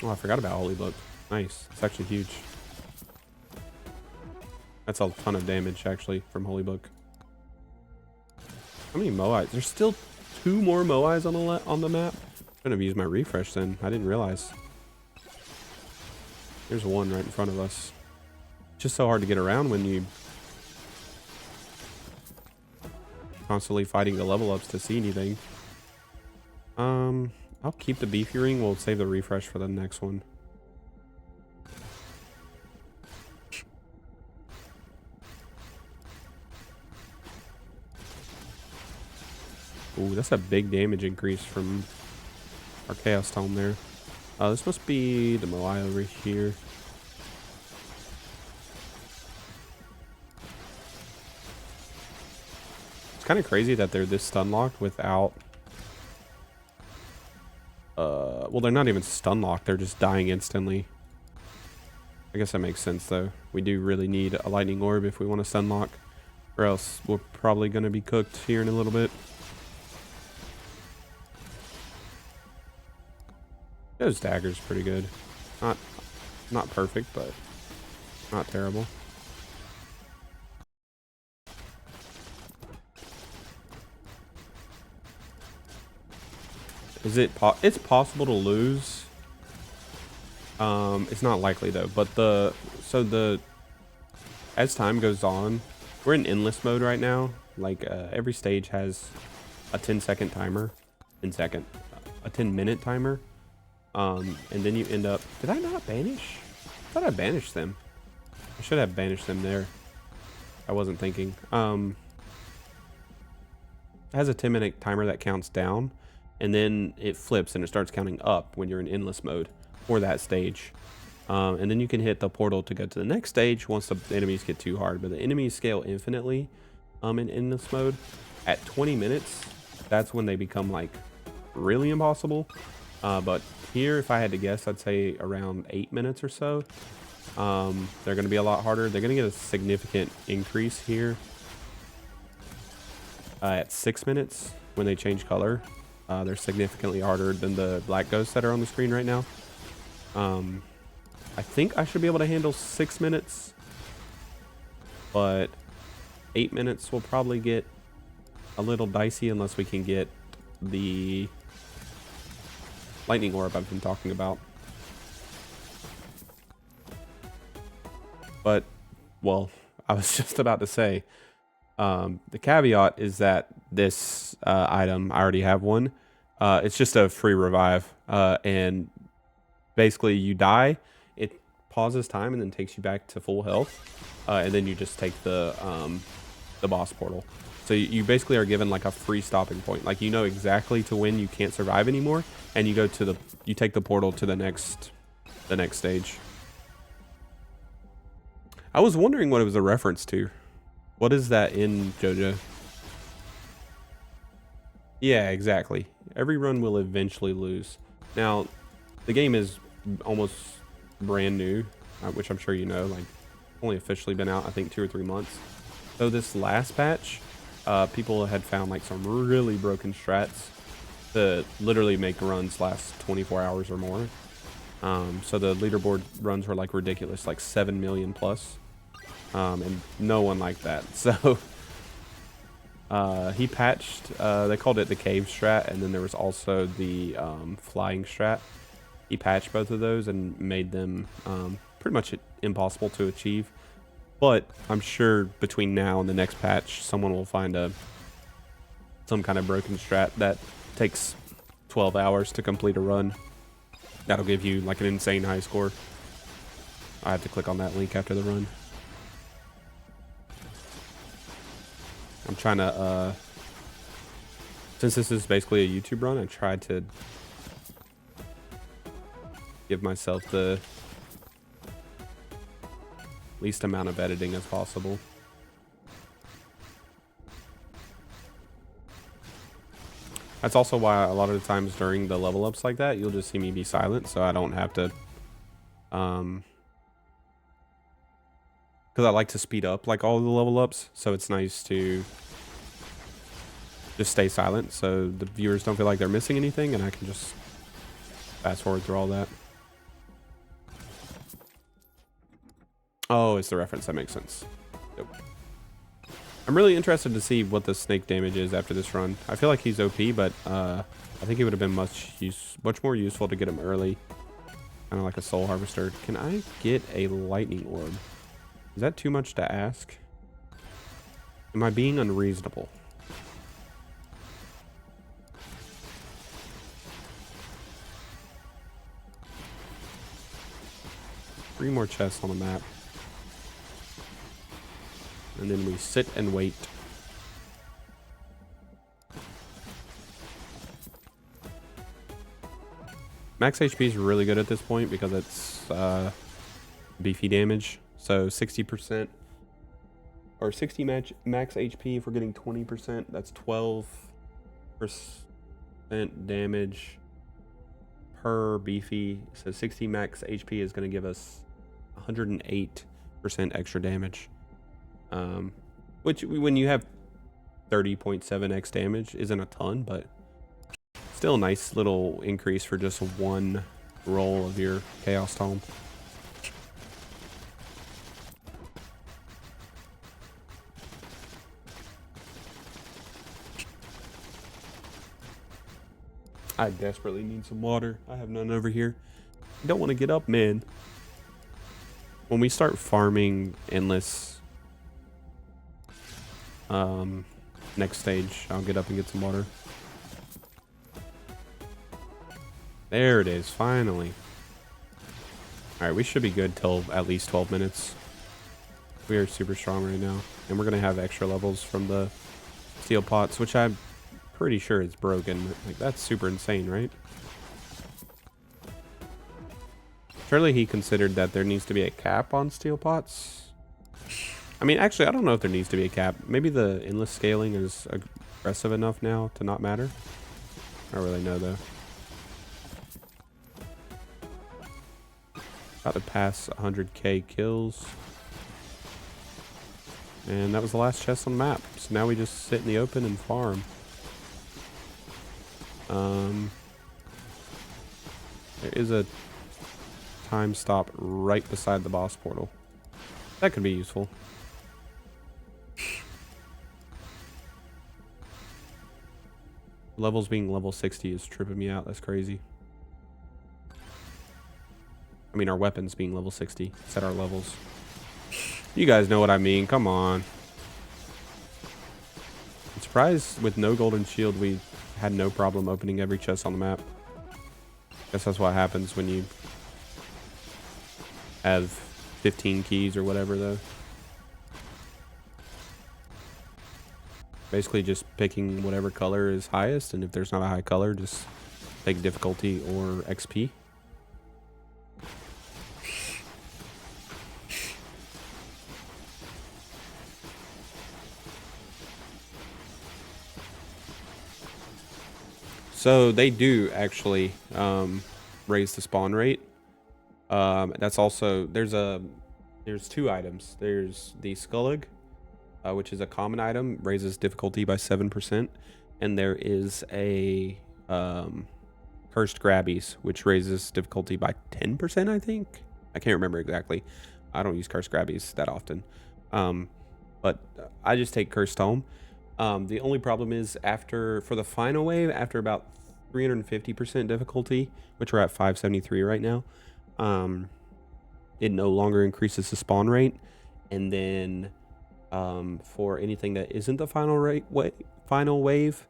Oh, I forgot about Holy Book. Nice. It's actually huge. That's a ton of damage, actually, from Holy Book. How many Moais? There's still 2 more Moais on the map. I should have used my refresh then. I didn't realize. There's one right in front of us. It's just so hard to get around when you constantly fighting the level ups to see anything. I'll keep the beefy ring. We'll save the refresh for the next one. Ooh, that's a big damage increase from our Chaos Tome there. This must be the Moai over here. It's kind of crazy that they're this stun locked without. Well, they're not even stun locked. They're just dying instantly. I guess that makes sense though. We do really need a lightning orb if we want to stun lock. Or else we're probably going to be cooked here in a little bit. Those daggers pretty good. Not perfect, but not terrible. It's possible to lose. It's not likely though, but as time goes on, we're in endless mode right now. Like every stage has a 10-second timer, a 10-minute timer. And then you end up, did I not banish? I thought I banished them. I should have banished them there. I wasn't thinking. It has a 10-minute timer that counts down, and then it flips and it starts counting up when you're in endless mode for that stage. And then you can hit the portal to go to the next stage once the enemies get too hard. But the enemies scale infinitely in endless mode. At 20 minutes, that's when they become like really impossible. But here, if I had to guess, I'd say around 8 minutes or so. They're going to be a lot harder. They're going to get a significant increase here at 6 minutes when they change color. They're significantly harder than the black ghosts that are on the screen right now. I think I should be able to handle 6 minutes, but 8 minutes will probably get a little dicey unless we can get the lightning orb I've been talking about. But, well, I was just about to say, the caveat is that this item, I already have one. It's just a free revive, and basically you die, it pauses time and then takes you back to full health, and then you just take the boss portal. So you basically are given like a free stopping point. Like you know exactly to when you can't survive anymore, and you take the portal to the next stage. I was wondering what it was a reference to. What is that in JoJo? Yeah, exactly. Every run will eventually lose. Now, the game is almost brand new, which I'm sure you know, like only officially been out, I think 2 or 3 months. So this last patch, people had found like some really broken strats to literally make runs last 24 hours or more. So the leaderboard runs were like ridiculous, like 7 million plus. And no one liked that. So he patched, they called it the cave strat, and then there was also the flying strat. He patched both of those and made them pretty much impossible to achieve. But I'm sure between now and the next patch, someone will find some kind of broken strat that takes 12 hours to complete a run. That'll give you like an insane high score. I have to click on that link after the run. I'm trying to, since this is basically a YouTube run, I tried to give myself the least amount of editing as possible. That's also why a lot of the times during the level ups like that, you'll just see me be silent, so I don't have to, because I like to speed up like all the level ups, so it's nice to just stay silent so the viewers don't feel like they're missing anything, and I can just fast forward through all that. Oh, it's the reference. That makes sense. Yep. I'm really interested to see what the snake damage is after this run. I feel like he's OP, but I think it would have been much more useful to get him early, kind of like a soul harvester. Can I get a lightning orb? Is that too much to ask? Am I being unreasonable? Three more chests on the map. And then we sit and wait. Max HP is really good at this point because it's beefy damage. So 60% or 60 max HP if we're getting 20%. That's 12% damage per beefy. So 60 max HP is going to give us 108% extra damage. Which, when you have 30.7x damage, isn't a ton, but still a nice little increase for just one roll of your Chaos Tome. I desperately need some water. I have none over here. I don't want to get up, man. When we start farming endless next stage, I'll get up and get some water. There it is, finally. Alright, we should be good till at least 12 minutes. We are super strong right now. And we're going to have extra levels from the steel pots, which I'm pretty sure is broken. Like, that's super insane, right? Surely he considered that there needs to be a cap on steel pots. I mean, actually, I don't know if there needs to be a cap. Maybe the endless scaling is aggressive enough now to not matter. I don't really know, though. About to pass 100k kills. And that was the last chest on the map. So now we just sit in the open and farm. There is a time stop right beside the boss portal. That could be useful. Levels being level 60 is tripping me out. That's crazy. I mean, our weapons being level 60. Set our levels. You guys know what I mean. Come on. I'm surprised with no golden shield we had no problem opening every chest on the map. Guess that's what happens when you have 15 keys or whatever, though. Basically just picking whatever color is highest, and if there's not a high color, just take difficulty or XP. So they do actually raise the spawn rate. That's also, there's two items. There's the Skullig, which is a common item, raises difficulty by 7%. And there is a Cursed Grabbies, which raises difficulty by 10%, I think. I can't remember exactly. I don't use Cursed Grabbies that often. But I just take Cursed Tome. The only problem is for the final wave, after about 350% difficulty, which we're at 573 right now, it no longer increases the spawn rate. And then for anything that isn't the final wave,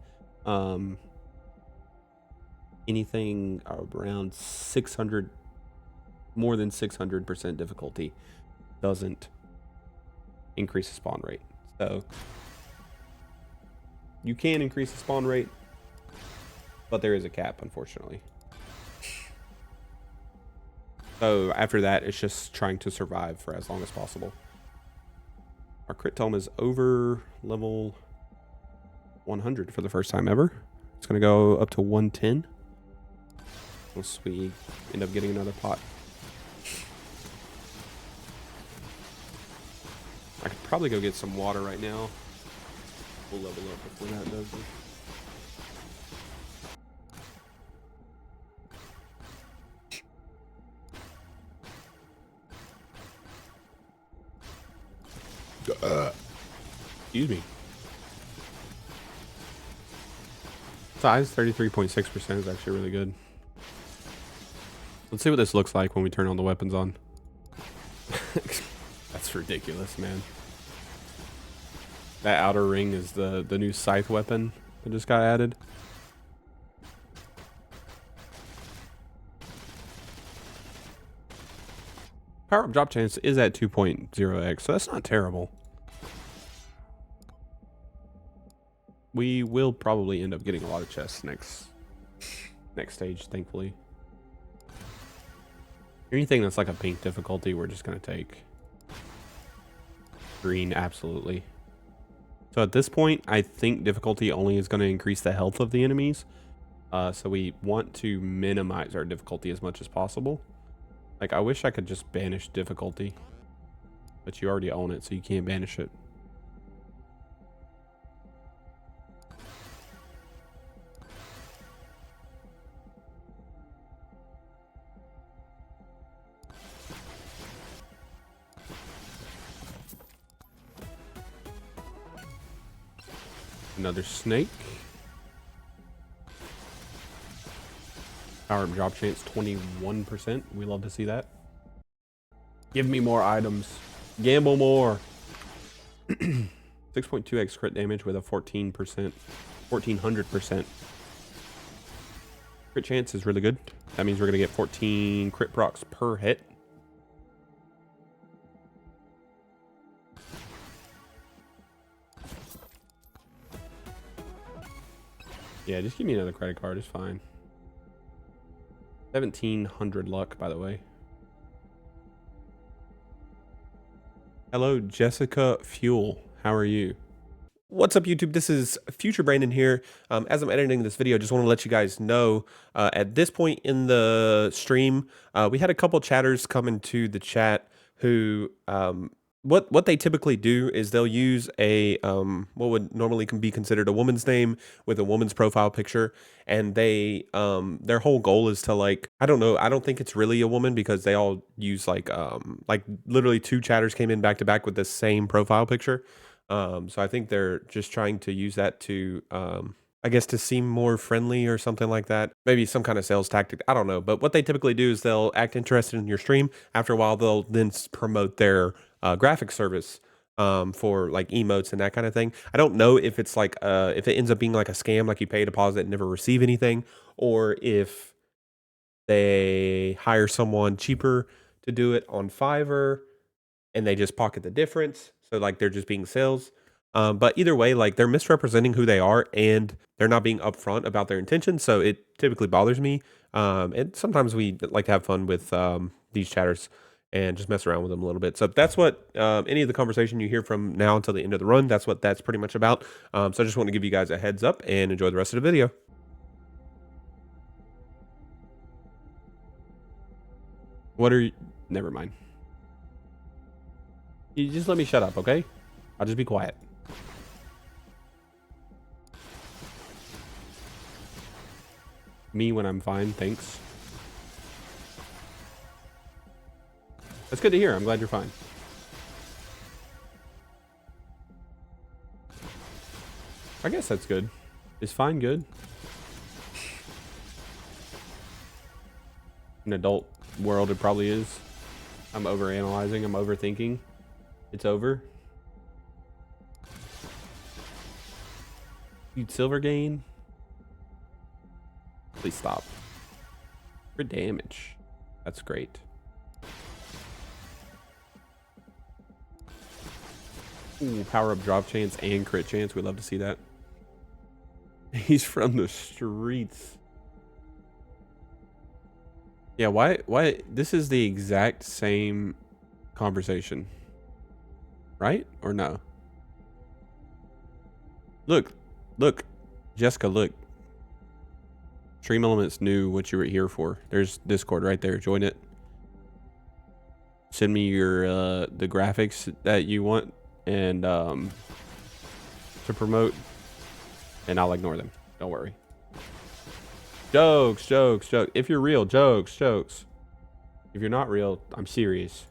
anything around 600, more than 600% difficulty doesn't increase the spawn rate. So you can increase the spawn rate, but there is a cap, unfortunately. So after that, it's just trying to survive for as long as possible. Our crit tome is over level 100 for the first time ever. It's going to go up to 110 once we end up getting another pot. I could probably go get some water right now. We'll level up before that does it. Excuse me. Size 33.6% is actually really good. Let's see what this looks like when we turn all the weapons on. That's ridiculous, man. That outer ring is the new Scythe weapon that just got added. Power up drop chance is at 2.0x, so that's not terrible. We will probably end up getting a lot of chests next stage, thankfully. Anything that's like a pink difficulty, we're just going to take. Green, absolutely. So at this point, I think difficulty only is going to increase the health of the enemies. So we want to minimize our difficulty as much as possible. Like, I wish I could just banish difficulty. But you already own it, so you can't banish it. Another snake. Power up drop chance 21%. We love to see that. Give me more items. Gamble more. 6.2x crit damage with a 14%. 1400%. Crit chance is really good. That means we're going to get 14 crit procs per hit. Yeah, just give me another credit card. It's fine. 1700 luck, by the way. Hello, Jessica Fuel. How are you? What's up, YouTube? This is Future Brandon here. As I'm editing this video, I just want to let you guys know, at this point in the stream, we had a couple chatters come into the chat who, what they typically do is they'll use a, what would normally be considered a woman's name with a woman's profile picture. And they, their whole goal is to, like, I don't know, I don't think it's really a woman because they all use like literally 2 chatters came in back to back with the same profile picture. So I think they're just trying to use that to, I guess, to seem more friendly or something like that. Maybe some kind of sales tactic. I don't know. But what they typically do is they'll act interested in your stream. After a while, they'll then promote their graphic service for like emotes and that kind of thing. I don't know if it's like, if it ends up being like a scam, like you pay a deposit and never receive anything, or if they hire someone cheaper to do it on Fiverr and they just pocket the difference. So like they're just being sales. But either way, like they're misrepresenting who they are and they're not being upfront about their intentions. So it typically bothers me. And sometimes we like to have fun with these chatters and just mess around with them a little bit. So that's what any of the conversation you hear from now until the end of the run, that's what that's pretty much about. So I just want to give you guys a heads up and enjoy the rest of the video. What are you? Never mind. You just let me shut up, okay? I'll just be quiet. Me when I'm fine, thanks. That's good to hear. I'm glad you're fine. I guess that's good. Is fine good? In adult world, it probably is. I'm overanalyzing. I'm overthinking. It's over. Huge silver gain. Please stop. For damage. That's great. Ooh, power up drop chance and crit chance. We'd love to see that. He's from the streets. Yeah, why this is the exact same conversation. Right? Or no? Look, Jessica, look. Stream Elements knew what you were here for. There's Discord right there. Join it. Send me your the graphics that you want and to promote, and I'll ignore them. Don't worry. Jokes. If you're real, jokes. If you're not real, I'm serious.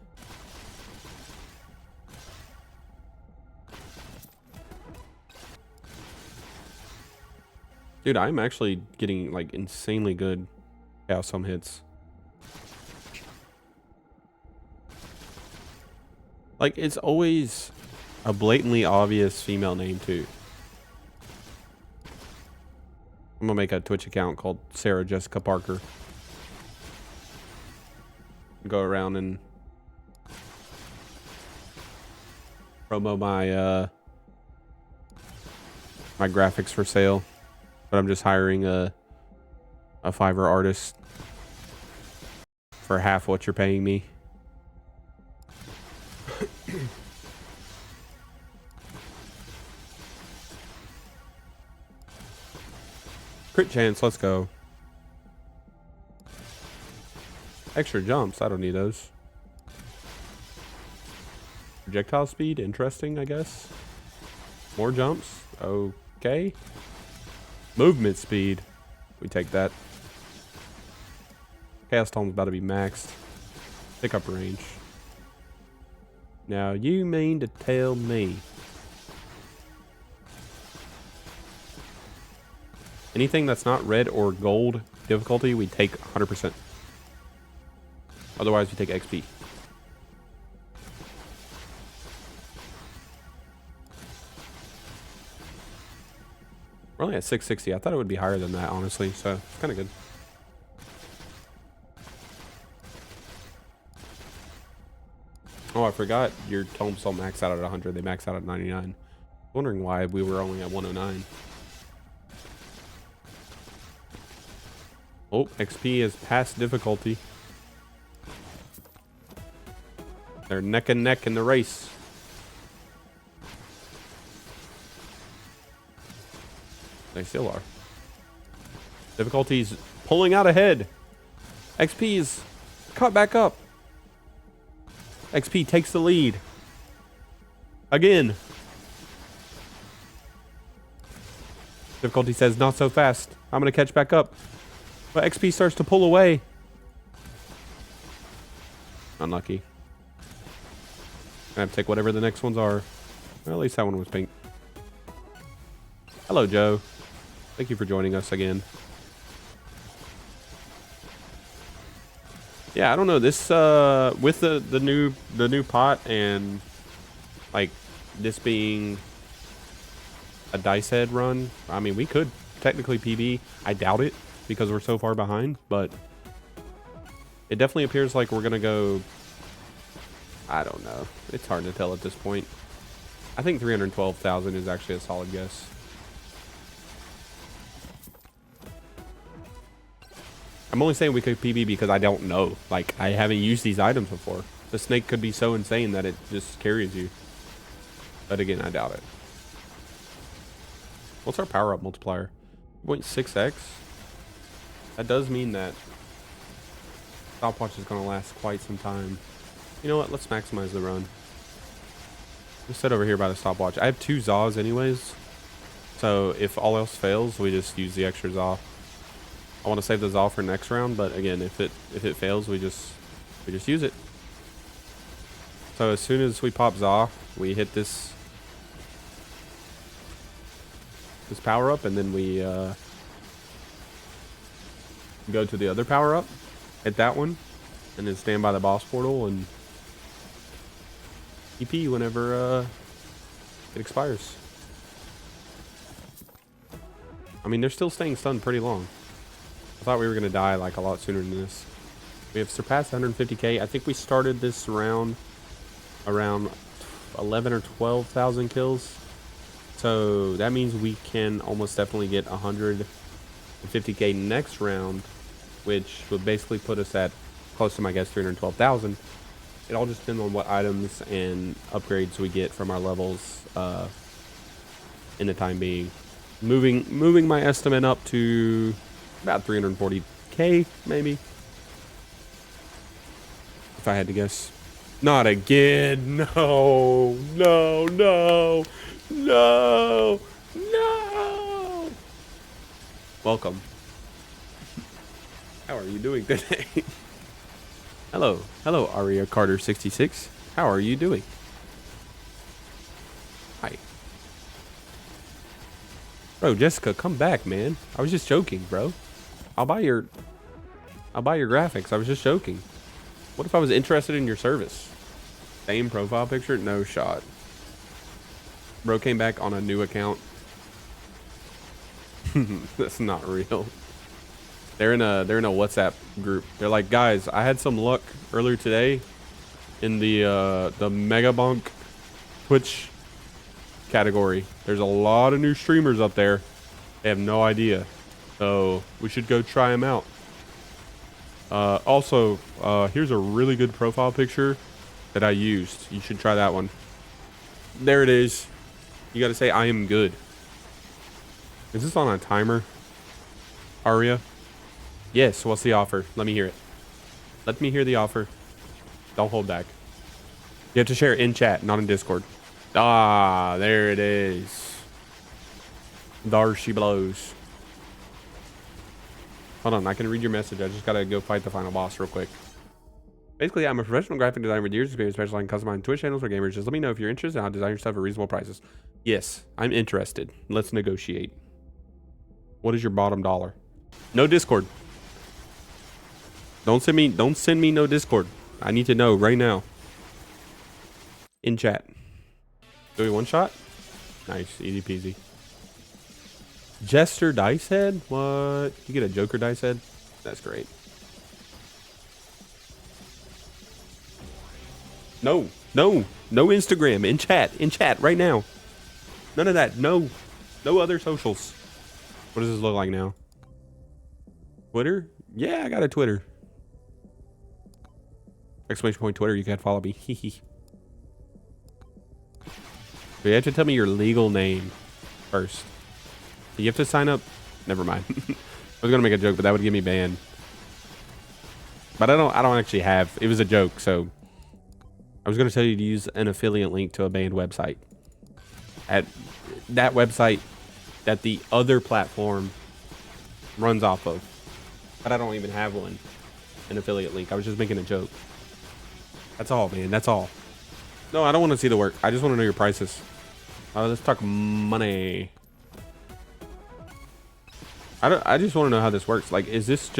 Dude, I'm actually getting like insanely good Chaos Home hits. Like, it's always a blatantly obvious female name too. I'm gonna make a Twitch account called Sarah Jessica Parker. Go around and promo my my graphics for sale. But I'm just hiring a Fiverr artist for half what you're paying me. Crit chance, let's go. Extra jumps, I don't need those. Projectile speed, interesting, I guess. More jumps, okay. Movement speed, we take that. Chaos Tome's about to be maxed. Pickup range. Now you mean to tell me Anything that's not red or gold difficulty, we take 100%. Otherwise, we take XP. We're only at 660. I thought it would be higher than that, honestly, so it's kind of good. Oh, I forgot your tomes don't max out at 100. They max out at 99. Wondering why we were only at 109. Oh, XP is past difficulty. They're neck and neck in the race. They still are. Difficulty's pulling out ahead. XP's caught back up. XP takes the lead. Again. Difficulty says not so fast. I'm going to catch back up. But XP starts to pull away. Unlucky. I have to take whatever the next ones are. Well, at least that one was pink. Hello, Joe. Thank you for joining us again. Yeah, I don't know. This with the new pot and like this being a Dicehead run, I mean, we could technically PB. I doubt it because we're so far behind, but it definitely appears like we're gonna go. I don't know. It's hard to tell at this point. I think 312,000 is actually a solid guess. I'm only saying we could PB because I don't know. Like, I haven't used these items before. The snake could be so insane that it just carries you. But again, I doubt it. What's our power-up multiplier? 0.6x? That does mean that stopwatch is going to last quite some time. You know what? Let's maximize the run. Just sit over here by the stopwatch. I have 2 Zaws anyways. So if all else fails, we just use the extra Zaw. I want to save the Zaw for next round, but again, if it fails, we just use it. So as soon as we pop Zaw, we hit this power up, and then we go to the other power up, hit that one, and then stand by the boss portal and EP whenever it expires. I mean, they're still staying stunned pretty long. I thought we were going to die like a lot sooner than this. We have surpassed 150k. I think we started this round around 11 or 12,000 kills. So that means we can almost definitely get 150k next round, which would basically put us at close to, my guess, 312,000. It all just depends on what items and upgrades we get from our levels in the time being. Moving my estimate up to about 340k, maybe. If I had to guess. Not again. No. No, no. No. No. Welcome. How are you doing today? Hello. Hello, Aria Carter 66. How are you doing? Hi. Bro, Jessica, come back, man. I was just joking, bro. I'll buy your graphics. I was just joking. What if I was interested in your service? Same profile picture? No shot. Bro came back on a new account. That's not real. They're in a WhatsApp group. They're like, guys, I had some luck earlier today in the Megabonk Twitch category. There's a lot of new streamers up there. They have no idea. So we should go try them out. Also, here's a really good profile picture that I used. You should try that one. There it is. You got to say, I am good. Is this on a timer? Aria? Yes, what's the offer? Let me hear it. Let me hear the offer. Don't hold back. You have to share it in chat, not in Discord. Ah, there it is. There she blows. Hold on, I can read your message. I just gotta go fight the final boss real quick. Basically, I'm a professional graphic designer with years of experience specializing in customizing Twitch channels for gamers. Just let me know if you're interested and I'll design your stuff at reasonable prices. Yes, I'm interested. Let's negotiate. What is your bottom dollar? No Discord. Don't send me no Discord. I need to know right now. In chat. Do we one shot? Nice, easy peasy. Jester Dicehead? What? You get a Joker Dicehead? That's great. No, no, no Instagram. In chat right now. None of that. No other socials. What does this look like now? Twitter? Yeah, I got a Twitter. Exclamation point Twitter. You can follow me. But you have to tell me your legal name first. You have to sign up. Never mind. I was gonna make a joke, but that would get me banned. But I don't actually have. It was a joke, so I was gonna tell you to use an affiliate link to a banned website. At that website that the other platform runs off of. But I don't even have one. An affiliate link. I was just making a joke. That's all, man. That's all. No, I don't want to see the work. I just want to know your prices. Let's talk money. I just want to know how this works. Like, is this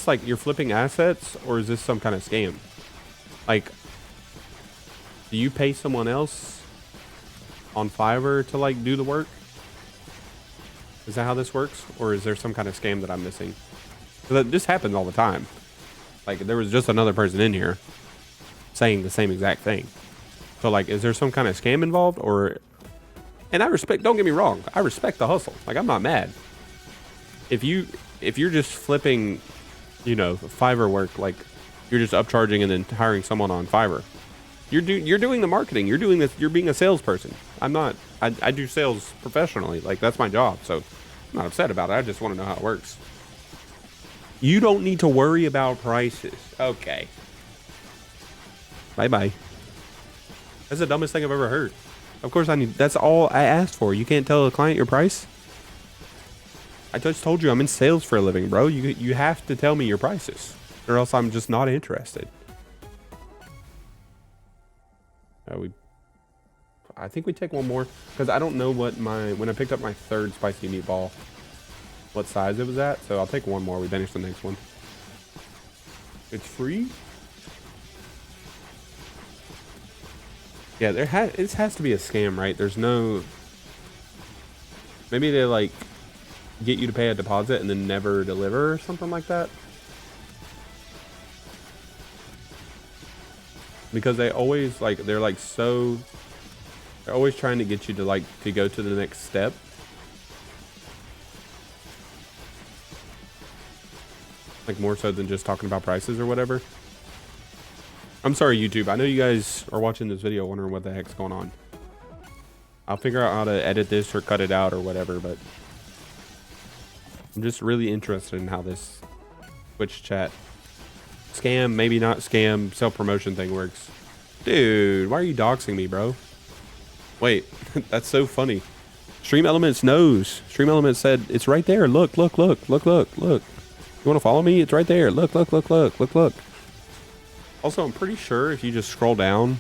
like you're flipping assets, or is this some kind of scam? Like, do you pay someone else on Fiverr to like do the work? Is that how this works? Or is there some kind of scam that I'm missing? Because this happens all the time. Like, there was just another person in here saying the same exact thing. So like, is there some kind of scam involved? Or, and I respect, don't get me wrong, I respect the hustle. Like, I'm not mad. If you're just flipping, you know, Fiverr work, like you're just upcharging and then hiring someone on Fiverr, you're doing the marketing. You're doing this. You're being a salesperson. I'm not. I do sales professionally. Like, that's my job. So I'm not upset about it. I just want to know how it works. You don't need to worry about prices. Okay. Bye-bye. That's the dumbest thing I've ever heard. Of course I need. That's all I asked for. You can't tell a client your price? I just told you I'm in sales for a living, bro. You have to tell me your prices, or else I'm just not interested. I think we take one more, because I don't know what when I picked up my third spicy meatball, what size it was at. So I'll take one more. We finish the next one. It's free. Yeah, it has to be a scam, right? There's no. Maybe they like get you to pay a deposit and then never deliver or something like that. Because they always like they're always trying to get you to like to go to the next step. Like, more so than just talking about prices or whatever. I'm sorry, YouTube. I know you guys are watching this video wondering what the heck's going on. I'll figure out how to edit this or cut it out or whatever, but I'm just really interested in how this Twitch chat scam, maybe not scam, self-promotion thing works. Dude, why are you doxing me, bro? Wait, that's so funny. Stream Elements knows. Stream Elements said it's right there. Look, look, look, look, look, look. You want to follow me? It's right there. Look, look, look, look, look, look. Also, I'm pretty sure if you just scroll down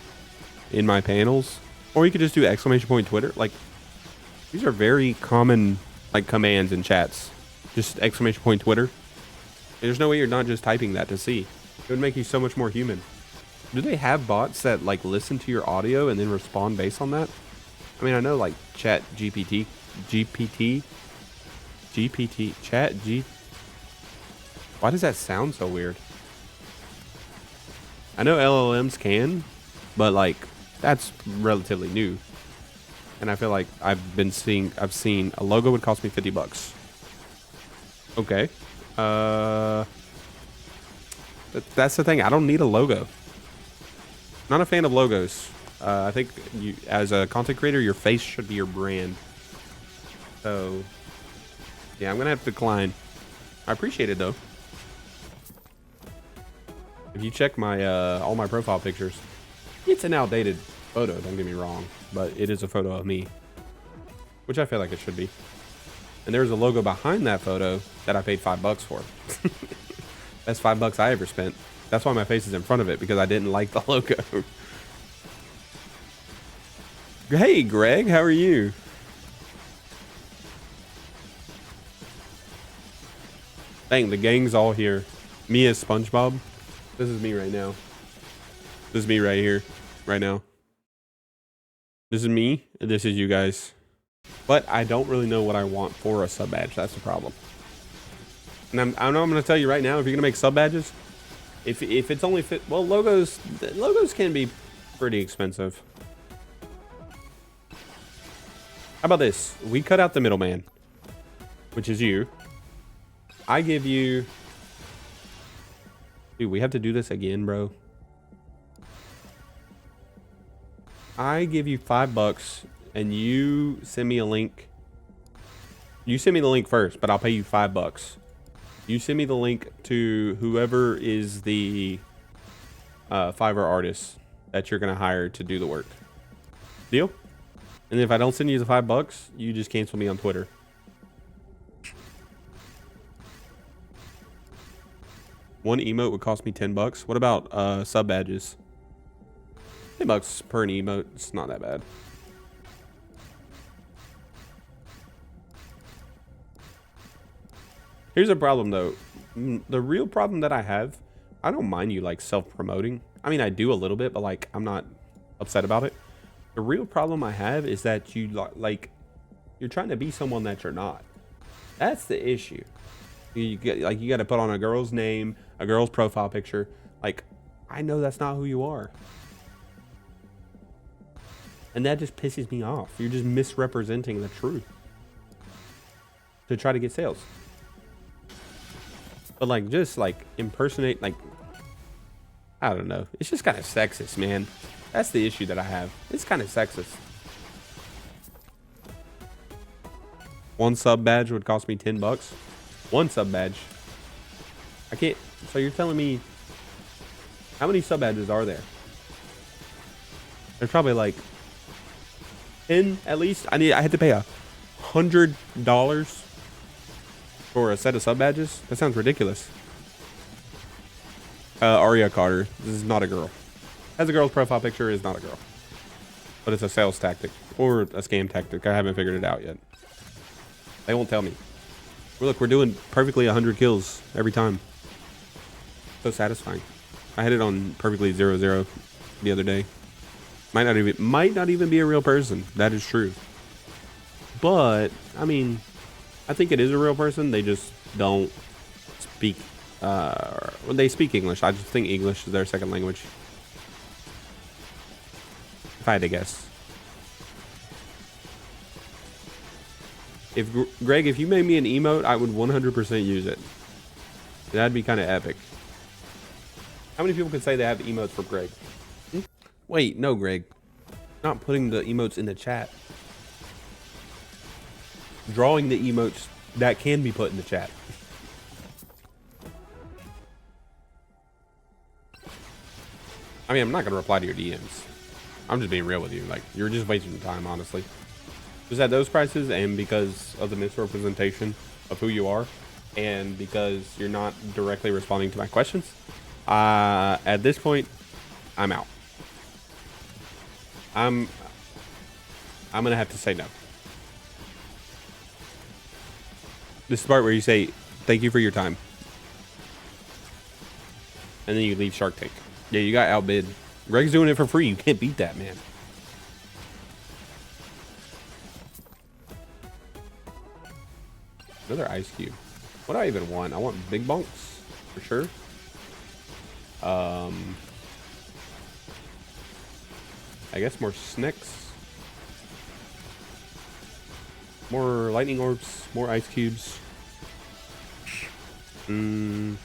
in my panels, or you could just do exclamation point Twitter. Like, these are very common like commands in chats. Just exclamation point Twitter. There's no way you're not just typing that to see. It would make you so much more human. Do they have bots that like listen to your audio and then respond based on that? I mean, I know like Chat GPT, Why does that sound so weird? I know LLMs can, but like that's relatively new. And I feel like I've seen a logo would cost me $50. Okay. That's the thing. I don't need a logo. Not a fan of logos. I think you, as a content creator, your face should be your brand. So, yeah, I'm gonna have to decline. I appreciate it though. If you check my all my profile pictures, it's an outdated photo. Don't get me wrong, but it is a photo of me, which I feel like it should be. And there's a logo behind that photo that I paid $5 for. That's $5 I ever spent. That's why my face is in front of it, because I didn't like the logo. Hey, Greg, how are you? Dang, the gang's all here. Me as SpongeBob. This is me right now. This is me right here, right now. This is me, and this is you guys. But I don't really know what I want for a sub badge. That's the problem. And I know I'm going to tell you right now, if you're going to make sub badges, if it's only fit, well, logos can be pretty expensive. How about this? We cut out the middleman, which is you. I give you, dude, we have to do this again, bro. I give you $5 and you send me a link. You send me the link first, but I'll pay you $5. You send me the link to whoever is the Fiverr artist that you're going to hire to do the work. Deal? And if I don't send you the $5, you just cancel me on Twitter. One emote would cost me $10. What about sub badges? $10 per an emote. It's not that bad. Here's a problem though. The real problem that I have, I don't mind you like self-promoting. I mean, I do a little bit, but like I'm not upset about it. The real problem I have is that you like you're trying to be someone that you're not. That's the issue. You got to put on a girl's name, a girl's profile picture. Like, I know that's not who you are. And that just pisses me off. You're just misrepresenting the truth to try to get sales. But like, just like impersonate, like, I don't know. It's just kind of sexist, man. That's the issue that I have. It's kind of sexist. One sub badge would cost me $10. One sub badge. I can't. So you're telling me, how many sub badges are there? There's probably like 10 at least. I had to pay $100 for a set of sub badges. That sounds ridiculous. Aria Carter. This is not a girl. Has a girl's profile picture, is not a girl. But it's a sales tactic or a scam tactic. I haven't figured it out yet. They won't tell me. Well, look, we're doing perfectly 100 kills every time. So satisfying. I had it on perfectly 0-0 the other day. Might not even be a real person. That is true. But I mean, I think it is a real person. They just don't speak. They speak English. I just think English is their second language. If I had to guess. If Greg, if you made me an emote, I would 100% use it. That'd be kind of epic. How many people can say they have emotes for Greg? Wait, no, Greg. Not putting the emotes in the chat. Drawing the emotes that can be put in the chat. I mean, I'm not going to reply to your DMs. I'm just being real with you. Like, you're just wasting your time, honestly. Just at those prices, and because of the misrepresentation of who you are, and because you're not directly responding to my questions, at this point, I'm out. I'm gonna have to say no. This is the part where you say, thank you for your time. And then you leave Shark Tank. Yeah, you got outbid. Greg's doing it for free. You can't beat that, man. Another ice cube. What do I even want? I want Big Bonks for sure. I guess more snakes. More lightning orbs. More ice cubes. More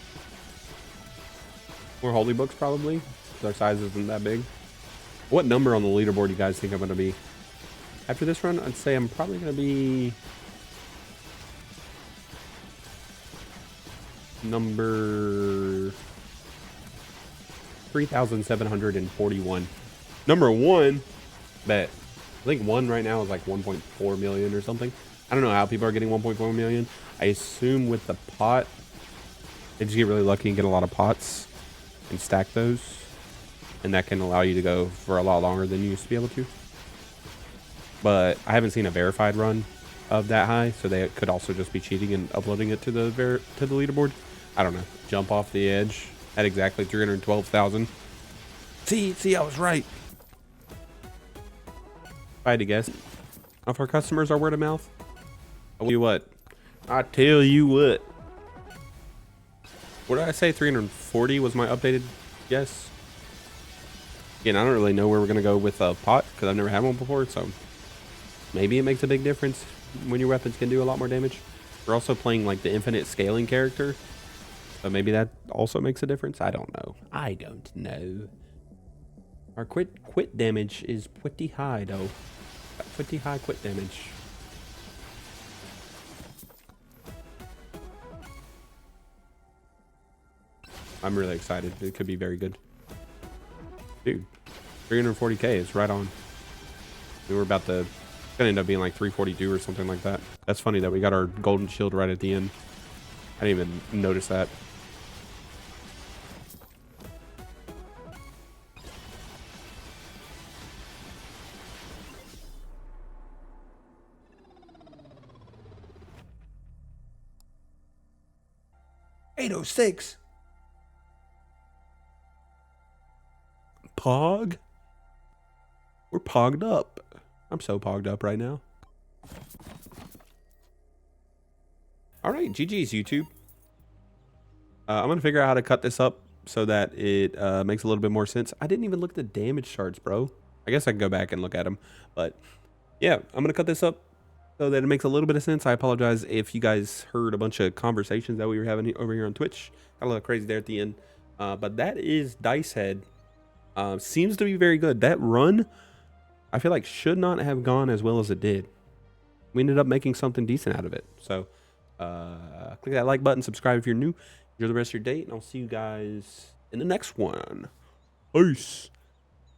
holy books probably. Their size isn't that big. What number on the leaderboard do you guys think I'm going to be? After this run, I'd say I'm probably going to be number 3,741. Number one, bet. I think one right now is like 1.4 million or something. I don't know how people are getting 1.4 million. I assume with the pot, they just get really lucky and get a lot of pots and stack those. And that can allow you to go for a lot longer than you used to be able to. But I haven't seen a verified run of that high, so they could also just be cheating and uploading it to the leaderboard. I don't know. Jump off the edge at exactly 312,000. See, I was right. If I had to guess, if our customers are word of mouth, I tell you what. What did I say? 340 was my updated guess. Again, I don't really know where we're gonna go with a pot because I've never had one before, so maybe it makes a big difference when your weapons can do a lot more damage. We're also playing like the infinite scaling character, so maybe that also makes a difference. I don't know. Our quit damage is pretty high though. Pretty high quit damage. I'm really excited. It could be very good. Dude, 340k is right on. We were about to, it's gonna end up being like 342 or something like that. That's funny that we got our golden shield right at the end. I didn't even notice that. $806. Pog? We're pogged up. I'm so pogged up right now. All right, GG's YouTube. I'm going to figure out how to cut this up so that it makes a little bit more sense. I didn't even look at the damage charts, bro. I guess I can go back and look at them. But yeah, I'm going to cut this up so that it makes a little bit of sense. I apologize if you guys heard a bunch of conversations that we were having over here on Twitch. Got a little crazy there at the end. But that is Dicehead. Seems to be very good. That run, I feel like, should not have gone as well as it did. We ended up making something decent out of it. So click that like button, subscribe if you're new. Enjoy the rest of your day, and I'll see you guys in the next one. Peace.